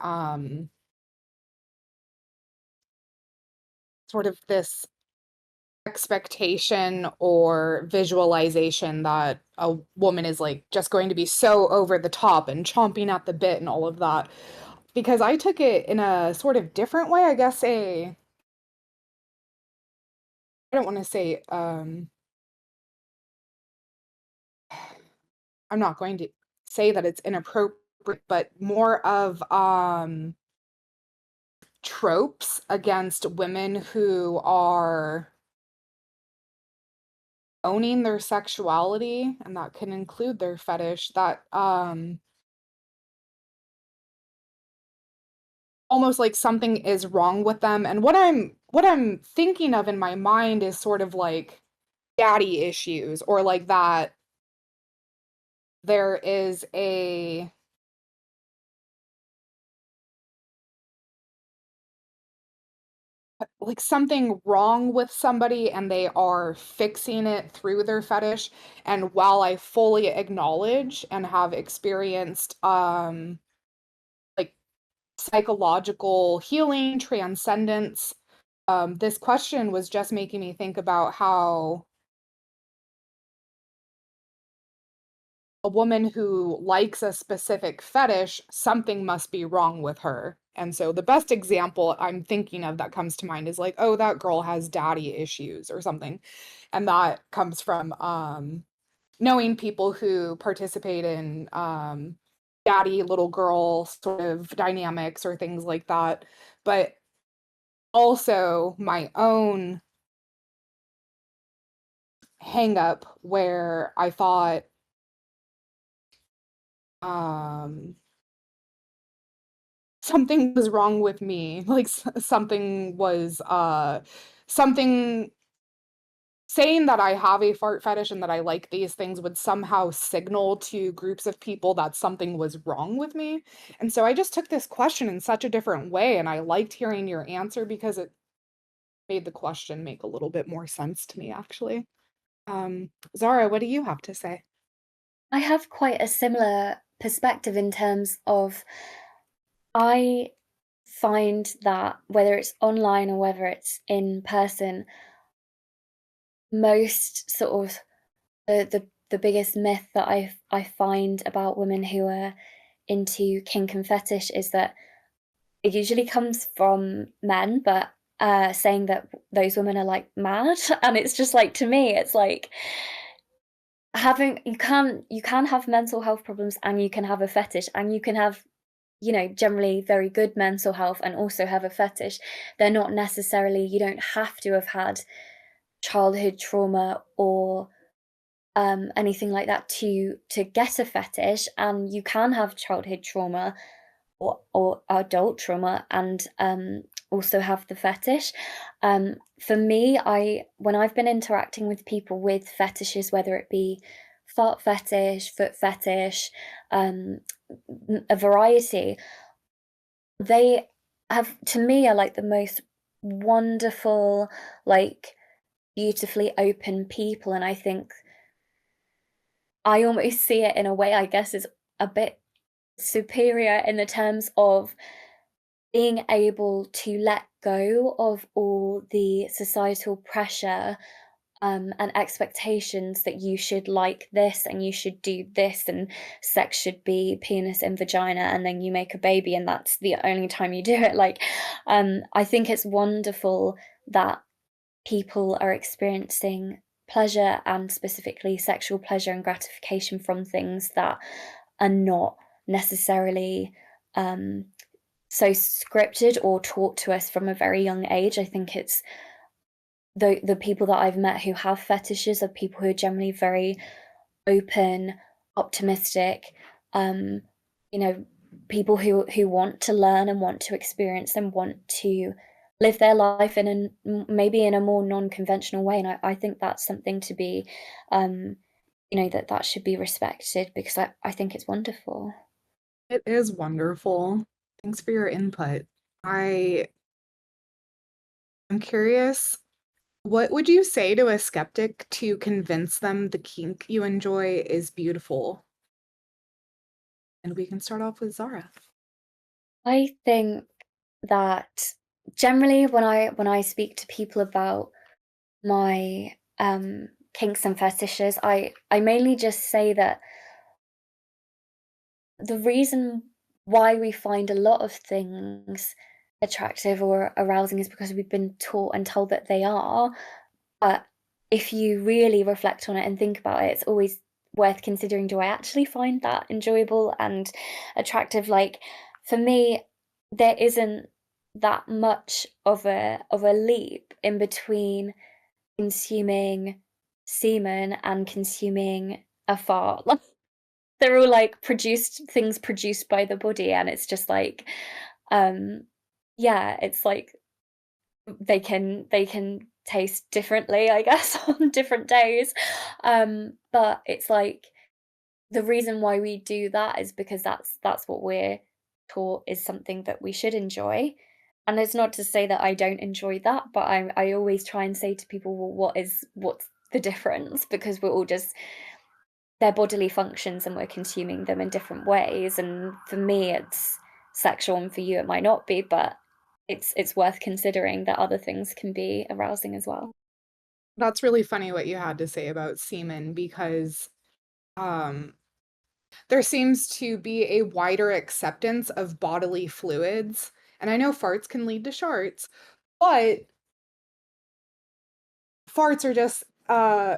[SPEAKER 2] sort of this expectation or visualization that a woman is like just going to be so over the top and chomping at the bit and all of that. Because I took it in a sort of different way, I guess I don't want to say I'm not going to say that it's inappropriate, but more of tropes against women who are owning their sexuality, and that can include their fetish, that almost like something is wrong with them. And what I'm thinking of in my mind is sort of like daddy issues, or like that there is a like something wrong with somebody and they are fixing it through their fetish. And while I fully acknowledge and have experienced psychological healing, transcendence. This question was just making me think about how a woman who likes a specific fetish, something must be wrong with her. And so the best example I'm thinking of that comes to mind is like, oh, that girl has daddy issues or something. And that comes from knowing people who participate in daddy little girl sort of dynamics or things like that. But also my own hang up where I thought something was wrong with me, like something was something saying that I have a fart fetish and that I like these things would somehow signal to groups of people that something was wrong with me. And so I just took this question in such a different way, and I liked hearing your answer because it made the question make a little bit more sense to me, actually. Zara, what do you have to say?
[SPEAKER 4] I have quite a similar perspective in terms of I find that whether it's online or whether it's in person, most sort of the biggest myth that I find about women who are into kink and fetish is that it usually comes from men, but saying that those women are like mad, and it's just like, to me, it's like having you can have mental health problems and you can have a fetish and you can have, generally very good mental health and also have a fetish. They're not necessarily, you don't have to have had childhood trauma or anything like that to get a fetish, and you can have childhood trauma or adult trauma and also have the fetish. For me, when I've been interacting with people with fetishes, whether it be fart fetish, foot fetish, a variety, they have, to me, are like the most wonderful, like beautifully open people, and I think I almost see it in a way, I guess, is a bit superior in the terms of being able to let go of all the societal pressure and expectations that you should like this and you should do this and sex should be penis and vagina and then you make a baby and that's the only time you do it. Like, I think it's wonderful that people are experiencing pleasure and specifically sexual pleasure and gratification from things that are not necessarily so scripted or taught to us from a very young age. I think it's the people that I've met who have fetishes are people who are generally very open, optimistic, people who want to learn and want to experience and want to live their life in maybe in a more non-conventional way. And I think that's something to be, that should be respected because I think it's wonderful.
[SPEAKER 2] It is wonderful. Thanks for your input. I'm curious, what would you say to a skeptic to convince them the kink you enjoy is beautiful? And we can start off with Zara.
[SPEAKER 4] I think that generally when I speak to people about my kinks and fetishes, I mainly just say that the reason why we find a lot of things attractive or arousing is because we've been taught and told that they are. But if you really reflect on it and think about it, it's always worth considering, do I actually find that enjoyable and attractive? Like, for me, there isn't that much of a leap in between consuming semen and consuming a fart. They're all like things produced by the body, and it's just like, yeah, it's like they can taste differently, I guess, on different days. But it's like the reason why we do that is because that's what we're taught is something that we should enjoy. And it's not to say that I don't enjoy that, but I always try and say to people, well, what's the difference? Because we're all just their bodily functions and we're consuming them in different ways. And for me, it's sexual, and for you it might not be, but it's worth considering that other things can be arousing as well.
[SPEAKER 2] That's really funny what you had to say about semen because um, there seems to be a wider acceptance of bodily fluids. And I know farts can lead to sharts, but farts are just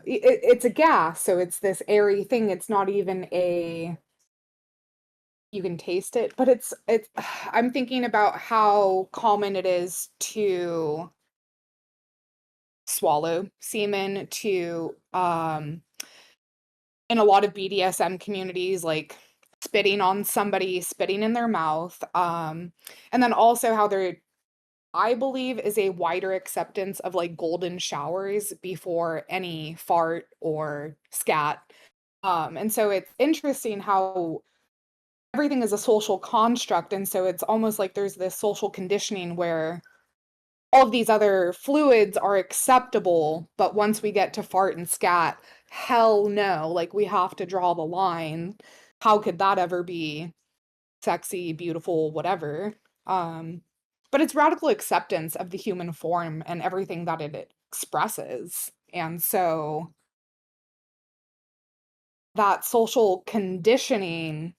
[SPEAKER 2] it's a gas, so it's this airy thing. It's not even a you can taste it, but it's I'm thinking about how common it is to swallow semen, to in a lot of BDSM communities, like spitting on somebody, spitting in their mouth, and then also how there, I believe, is a wider acceptance of like golden showers before any fart or scat. And so it's interesting how everything is a social construct, and so it's almost like there's this social conditioning where all of these other fluids are acceptable, but once we get to fart and scat, hell no, like we have to draw the line. How could that ever be sexy, beautiful, whatever? Um, but it's radical acceptance of the human form and everything that it expresses. And so that social conditioning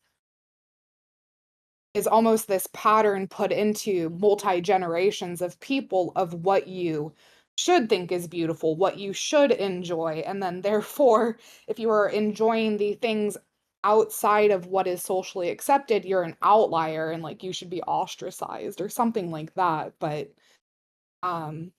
[SPEAKER 2] is almost this pattern put into multi-generations of people of what you should think is beautiful, what you should enjoy, and then therefore, if you are enjoying the things outside of what is socially accepted, you're an outlier and like you should be ostracized or something like that. But um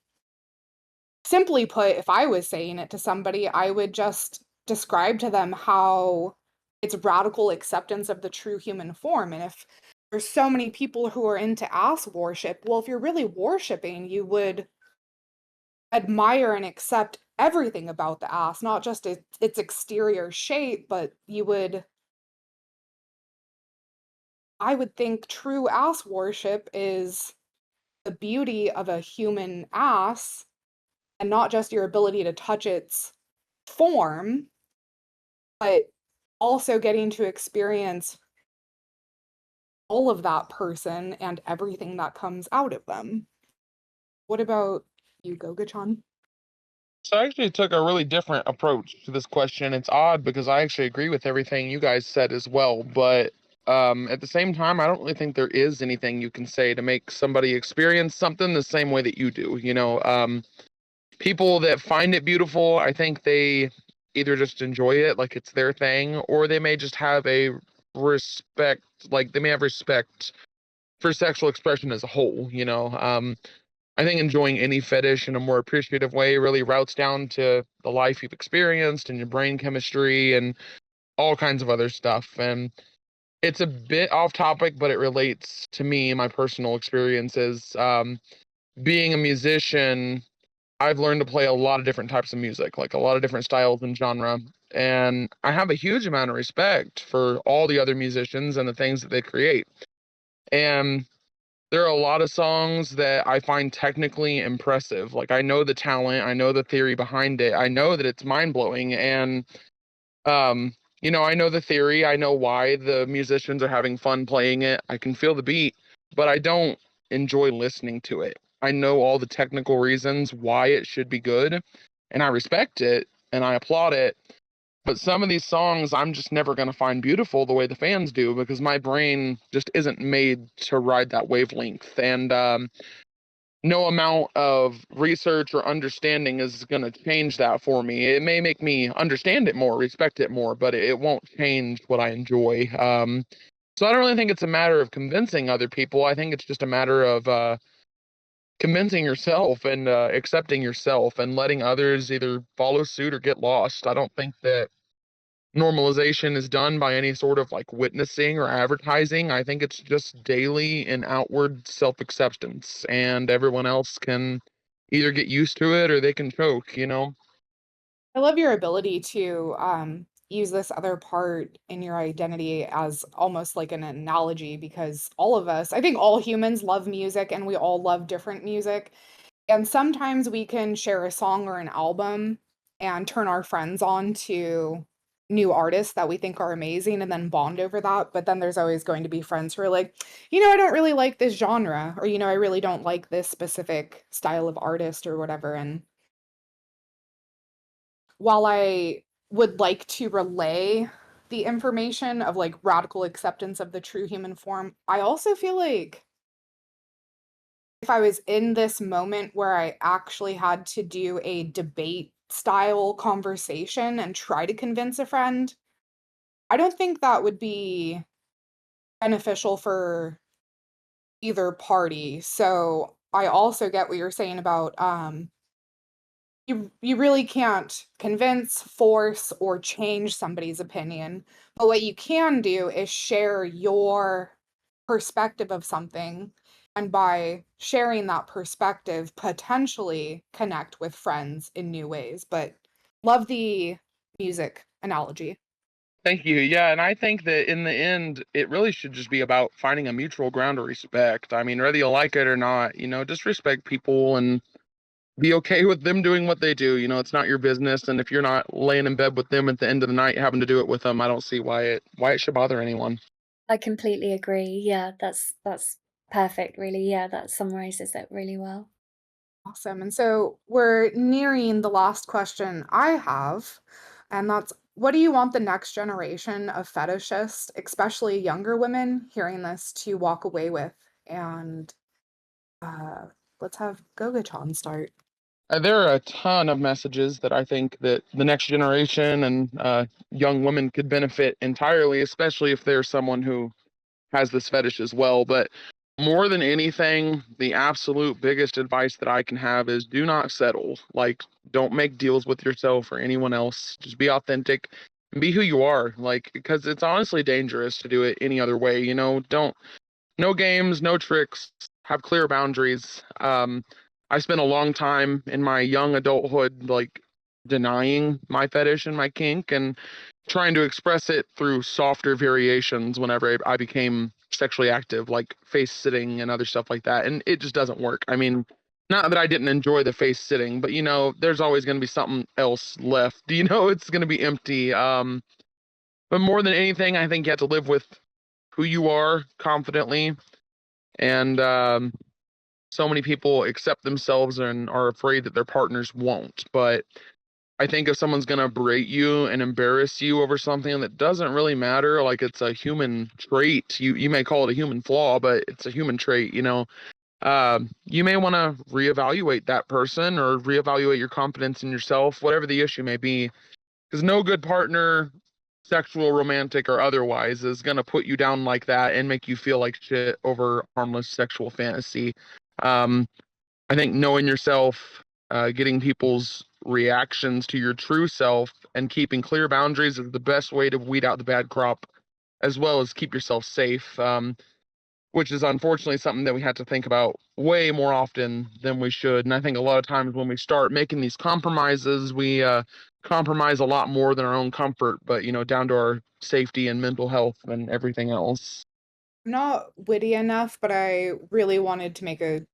[SPEAKER 2] simply put, if I was saying it to somebody, I would just describe to them how it's radical acceptance of the true human form. And if there's so many people who are into ass worship, well, if you're really worshiping, you would admire and accept everything about the ass, not just its exterior shape, but you would, I would think true ass worship is the beauty of a human ass and not just your ability to touch its form, but also getting to experience all of that person and everything that comes out of them. What about you, Gogichan?
[SPEAKER 3] So I actually took a really different approach to this question. It's odd because I actually agree with everything you guys said as well, but at the same time, I don't really think there is anything you can say to make somebody experience something the same way that you do. People that find it beautiful, I think they either just enjoy it like it's their thing, or they may just have a respect, like they may have respect for sexual expression as a whole. I think enjoying any fetish in a more appreciative way really routes down to the life you've experienced and your brain chemistry and all kinds of other stuff. And it's a bit off topic, but it relates to me and my personal experiences. Being a musician, I've learned to play a lot of different types of music, like a lot of different styles and genre. And I have a huge amount of respect for all the other musicians and the things that they create. And there are a lot of songs that I find technically impressive. Like I know the talent, I know the theory behind it. I know that it's mind-blowing and um I know the theory, I know why the musicians are having fun playing it. I can feel the beat, but I don't enjoy listening to it. I know all the technical reasons why it should be good, and I respect it and I applaud it. But some of these songs I'm just never going to find beautiful the way the fans do because my brain just isn't made to ride that wavelength. And no amount of research or understanding is going to change that for me. It may make me understand it more, respect it more, but it won't change what I enjoy. So I don't really think it's a matter of convincing other people. I think it's just a matter of convincing yourself and accepting yourself and letting others either follow suit or get lost. I don't think that normalization is done by any sort of like witnessing or advertising. I think it's just daily and outward self acceptance, and everyone else can either get used to it or they can choke.
[SPEAKER 2] I love your ability to use this other part in your identity as almost like an analogy because all of us, I think all humans love music and we all love different music. And sometimes we can share a song or an album and turn our friends on to new artists that we think are amazing and then bond over that. But then there's always going to be friends who are like, I don't really like this genre, or, I really don't like this specific style of artist or whatever. And while I would like to relay the information of like radical acceptance of the true human form, I also feel like if I was in this moment where I actually had to do a debate style conversation and try to convince a friend, I don't think that would be beneficial for either party. So I also get what you're saying about you really can't convince, force, or change somebody's opinion. But what you can do is share your perspective of something. And by sharing that perspective, potentially connect with friends in new ways. But love the music analogy.
[SPEAKER 3] Thank you. Yeah, and I think that in the end, it really should just be about finding a mutual ground of respect. I mean, whether you like it or not, just respect people and be okay with them doing what they do. It's not your business, and if you're not laying in bed with them at the end of the night having to do it with them, I don't see why it should bother anyone.
[SPEAKER 4] I completely agree. Yeah, that's perfect, really. Yeah, that summarizes it really well.
[SPEAKER 2] Awesome. And so we're nearing the last question I have, and that's what do you want the next generation of fetishists, especially younger women, hearing this to walk away with? And uh, let's have Gogichan start.
[SPEAKER 3] There are a ton of messages that I think that the next generation and young women could benefit entirely, especially if they're someone who has this fetish as well. But more than anything, the absolute biggest advice that I can have is do not settle. Like, don't make deals with yourself or anyone else. Just be authentic and be who you are. Like, because it's honestly dangerous to do it any other way. Don't, no games, no tricks, have clear boundaries. I spent a long time in my young adulthood, like, denying my fetish and my kink and trying to express it through softer variations whenever I became sexually active, like face sitting and other stuff like that. And it just doesn't work. I mean, not that I didn't enjoy the face sitting, but there's always going to be something else left. It's going to be empty. But more than anything, I think you have to live with who you are confidently. And so many people accept themselves and are afraid that their partners won't. But I think if someone's going to berate you and embarrass you over something that doesn't really matter, like it's a human trait, you may call it a human flaw, but it's a human trait, you may want to reevaluate that person or reevaluate your confidence in yourself, whatever the issue may be, because no good partner, sexual, romantic, or otherwise, is going to put you down like that and make you feel like shit over harmless sexual fantasy. Um, I think knowing yourself, getting people's reactions to your true self, and keeping clear boundaries is the best way to weed out the bad crop, as well as keep yourself safe, which is unfortunately something that we have to think about way more often than we should. And I think a lot of times when we start making these compromises, we compromise a lot more than our own comfort, but down to our safety and mental health and everything else.
[SPEAKER 2] I'm not witty enough, but I really wanted to make a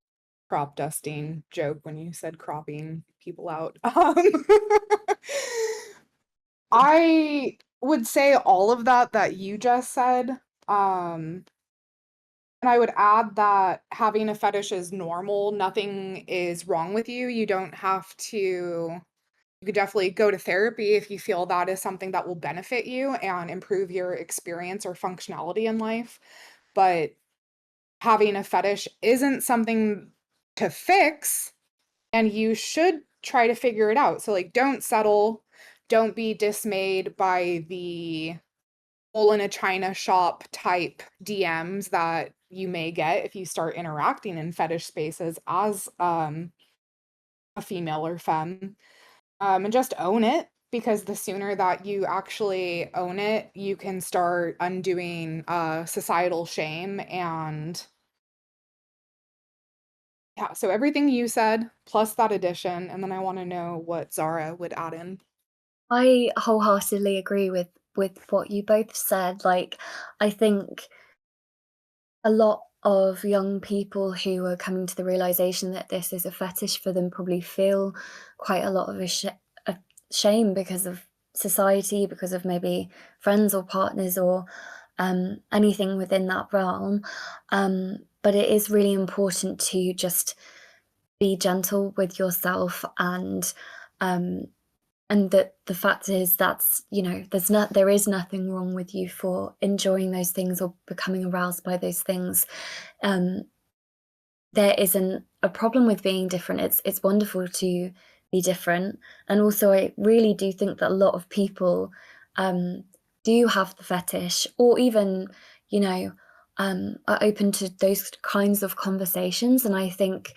[SPEAKER 2] crop dusting joke when you said cropping people out. I would say all of that you just said. And I would add that having a fetish is normal. Nothing is wrong with you. You don't have to, you could definitely go to therapy if you feel that is something that will benefit you and improve your experience or functionality in life. But having a fetish isn't something to fix, and you should try to figure it out. So, like, don't settle. Don't be dismayed by the hole in a china shop type DMs that you may get if you start interacting in fetish spaces as a female or femme. And just own it, because the sooner that you actually own it, you can start undoing societal shame. And yeah, so everything you said plus that addition, and then I want to know what Xara would add in.
[SPEAKER 4] I wholeheartedly agree with what you both said. Like, I think a lot of young people who are coming to the realization that this is a fetish for them probably feel quite a lot of shame because of society, because of maybe friends or partners or anything within that realm. But it is really important to just be gentle with yourself, and that the fact is that's, there is nothing wrong with you for enjoying those things or becoming aroused by those things. There isn't a problem with being different. It's wonderful to be different. And also, I really do think that a lot of people do have the fetish, or even, are open to those kinds of conversations. And I think,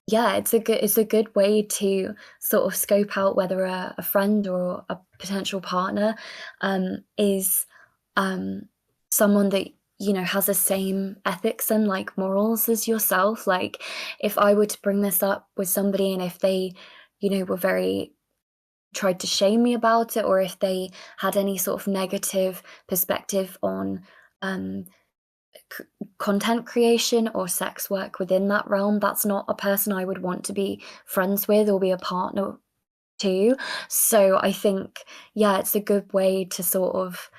[SPEAKER 4] yeah, it's a good way to sort of scope out whether a friend or a potential partner is someone that has the same ethics and like morals as yourself. Like, if I were to bring this up with somebody and if they, were very tried to shame me about it, or if they had any sort of negative perspective on content creation or sex work within that realm, that's not a person I would want to be friends with or be a partner to. So I think, yeah, it's a good way to sort of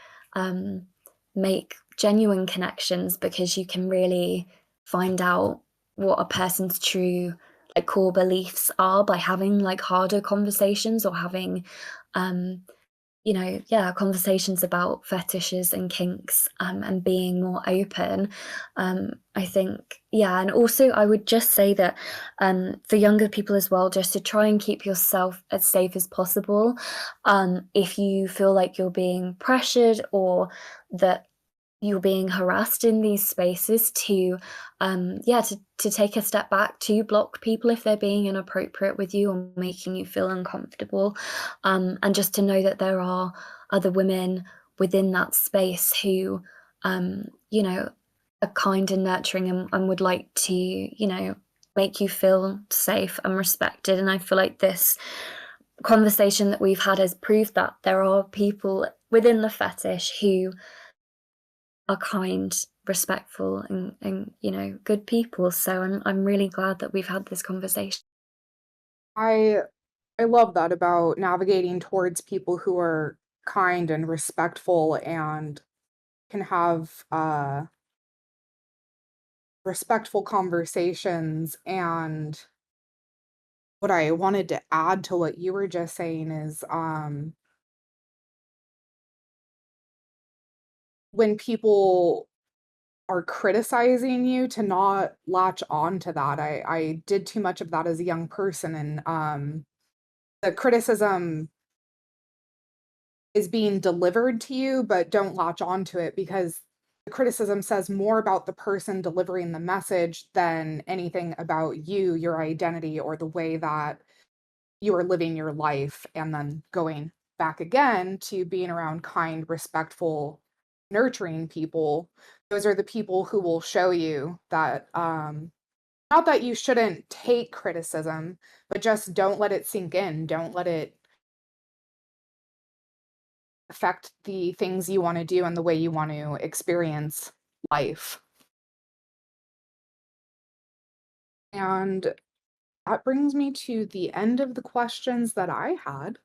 [SPEAKER 4] make genuine connections, because you can really find out what a person's true like core beliefs are by having like harder conversations, or having conversations about fetishes and kinks, and being more open. I think, yeah. And also I would just say that for younger people as well, just to try and keep yourself as safe as possible. If you feel like you're being pressured or that you're being harassed in these spaces, to take a step back, to block people if they're being inappropriate with you or making you feel uncomfortable, and just to know that there are other women within that space who are kind and nurturing, and would like to make you feel safe and respected. And I feel like this conversation that we've had has proved that there are people within the fetish who are kind, respectful, and good people. So I'm really glad that we've had this conversation.
[SPEAKER 2] I love that about navigating towards people who are kind and respectful and can have respectful conversations. And what I wanted to add to what you were just saying is when people are criticizing you, to not latch on to that. I did too much of that as a young person, and the criticism is being delivered to you, but don't latch on to it, because the criticism says more about the person delivering the message than anything about you, your identity, or the way that you are living your life. And then going back again to being around kind, respectful, nurturing people, those are the people who will show you that not that you shouldn't take criticism, but just don't let it sink in. Don't let it affect the things you want to do and the way you want to experience life. And that brings me to the end of the questions that I had.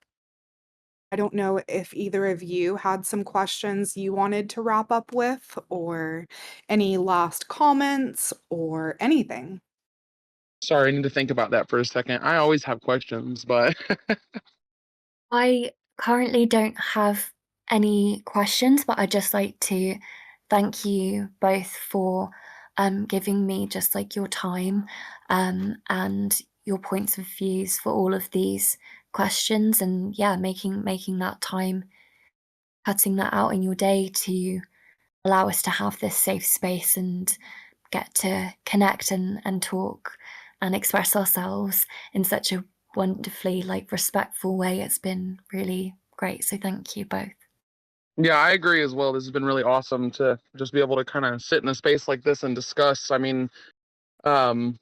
[SPEAKER 2] I don't know if either of you had some questions you wanted to wrap up with, or any last comments, or anything.
[SPEAKER 3] Sorry, I need to think about that for a second. I always have questions, but
[SPEAKER 4] I currently don't have any questions, but I'd just like to thank you both for giving me just like your time, and your points of views for all of these questions, and yeah, making that time, cutting that out in your day to allow us to have this safe space and get to connect and talk and express ourselves in such a wonderfully like respectful way. It's been really great. So thank you both.
[SPEAKER 3] yeah, I agree as well. This has been really awesome to just be able to kind of sit in a space like this and discuss. I mean, um,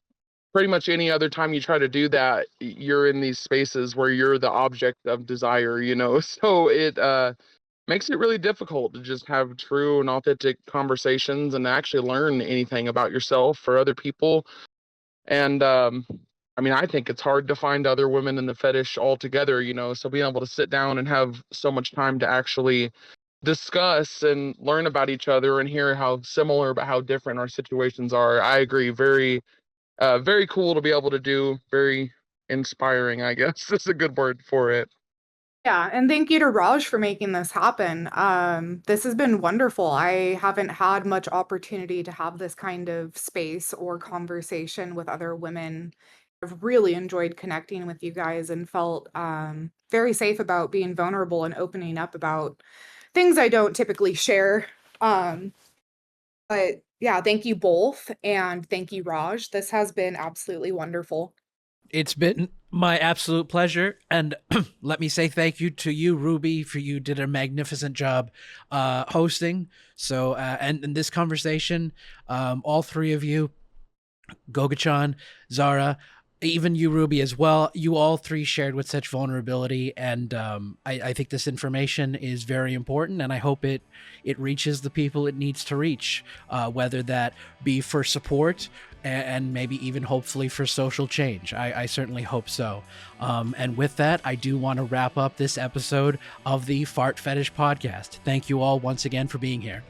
[SPEAKER 3] pretty much any other time you try to do that, you're in these spaces where you're the object of desire, you know? So it makes it really difficult to just have true and authentic conversations and actually learn anything about yourself or other people. And I mean, I think it's hard to find other women in the fetish altogether, so being able to sit down and have so much time to actually discuss and learn about each other and hear how similar but how different our situations are. I agree. Very cool to be able to do. Very inspiring, I guess. That's a good word for it.
[SPEAKER 2] Yeah, and thank you to Raj for making this happen. This has been wonderful. I haven't had much opportunity to have this kind of space or conversation with other women. I've really enjoyed connecting with you guys and felt very safe about being vulnerable and opening up about things I don't typically share. But yeah, thank you both, and thank you, Raj. This has been absolutely wonderful.
[SPEAKER 1] It's been my absolute pleasure. And let me say thank you to you, Ruby, for you did a magnificent job hosting. So, and in this conversation, all three of you, Gogichan, Xara, even you, Ruby, as well. You all three shared with such vulnerability, and I think this information is very important, and I hope it reaches the people it needs to reach, whether that be for support and maybe even hopefully for social change. I certainly hope so. And with that, I do want to wrap up this episode of the Fart Fetish Podcast. Thank you all once again for being here.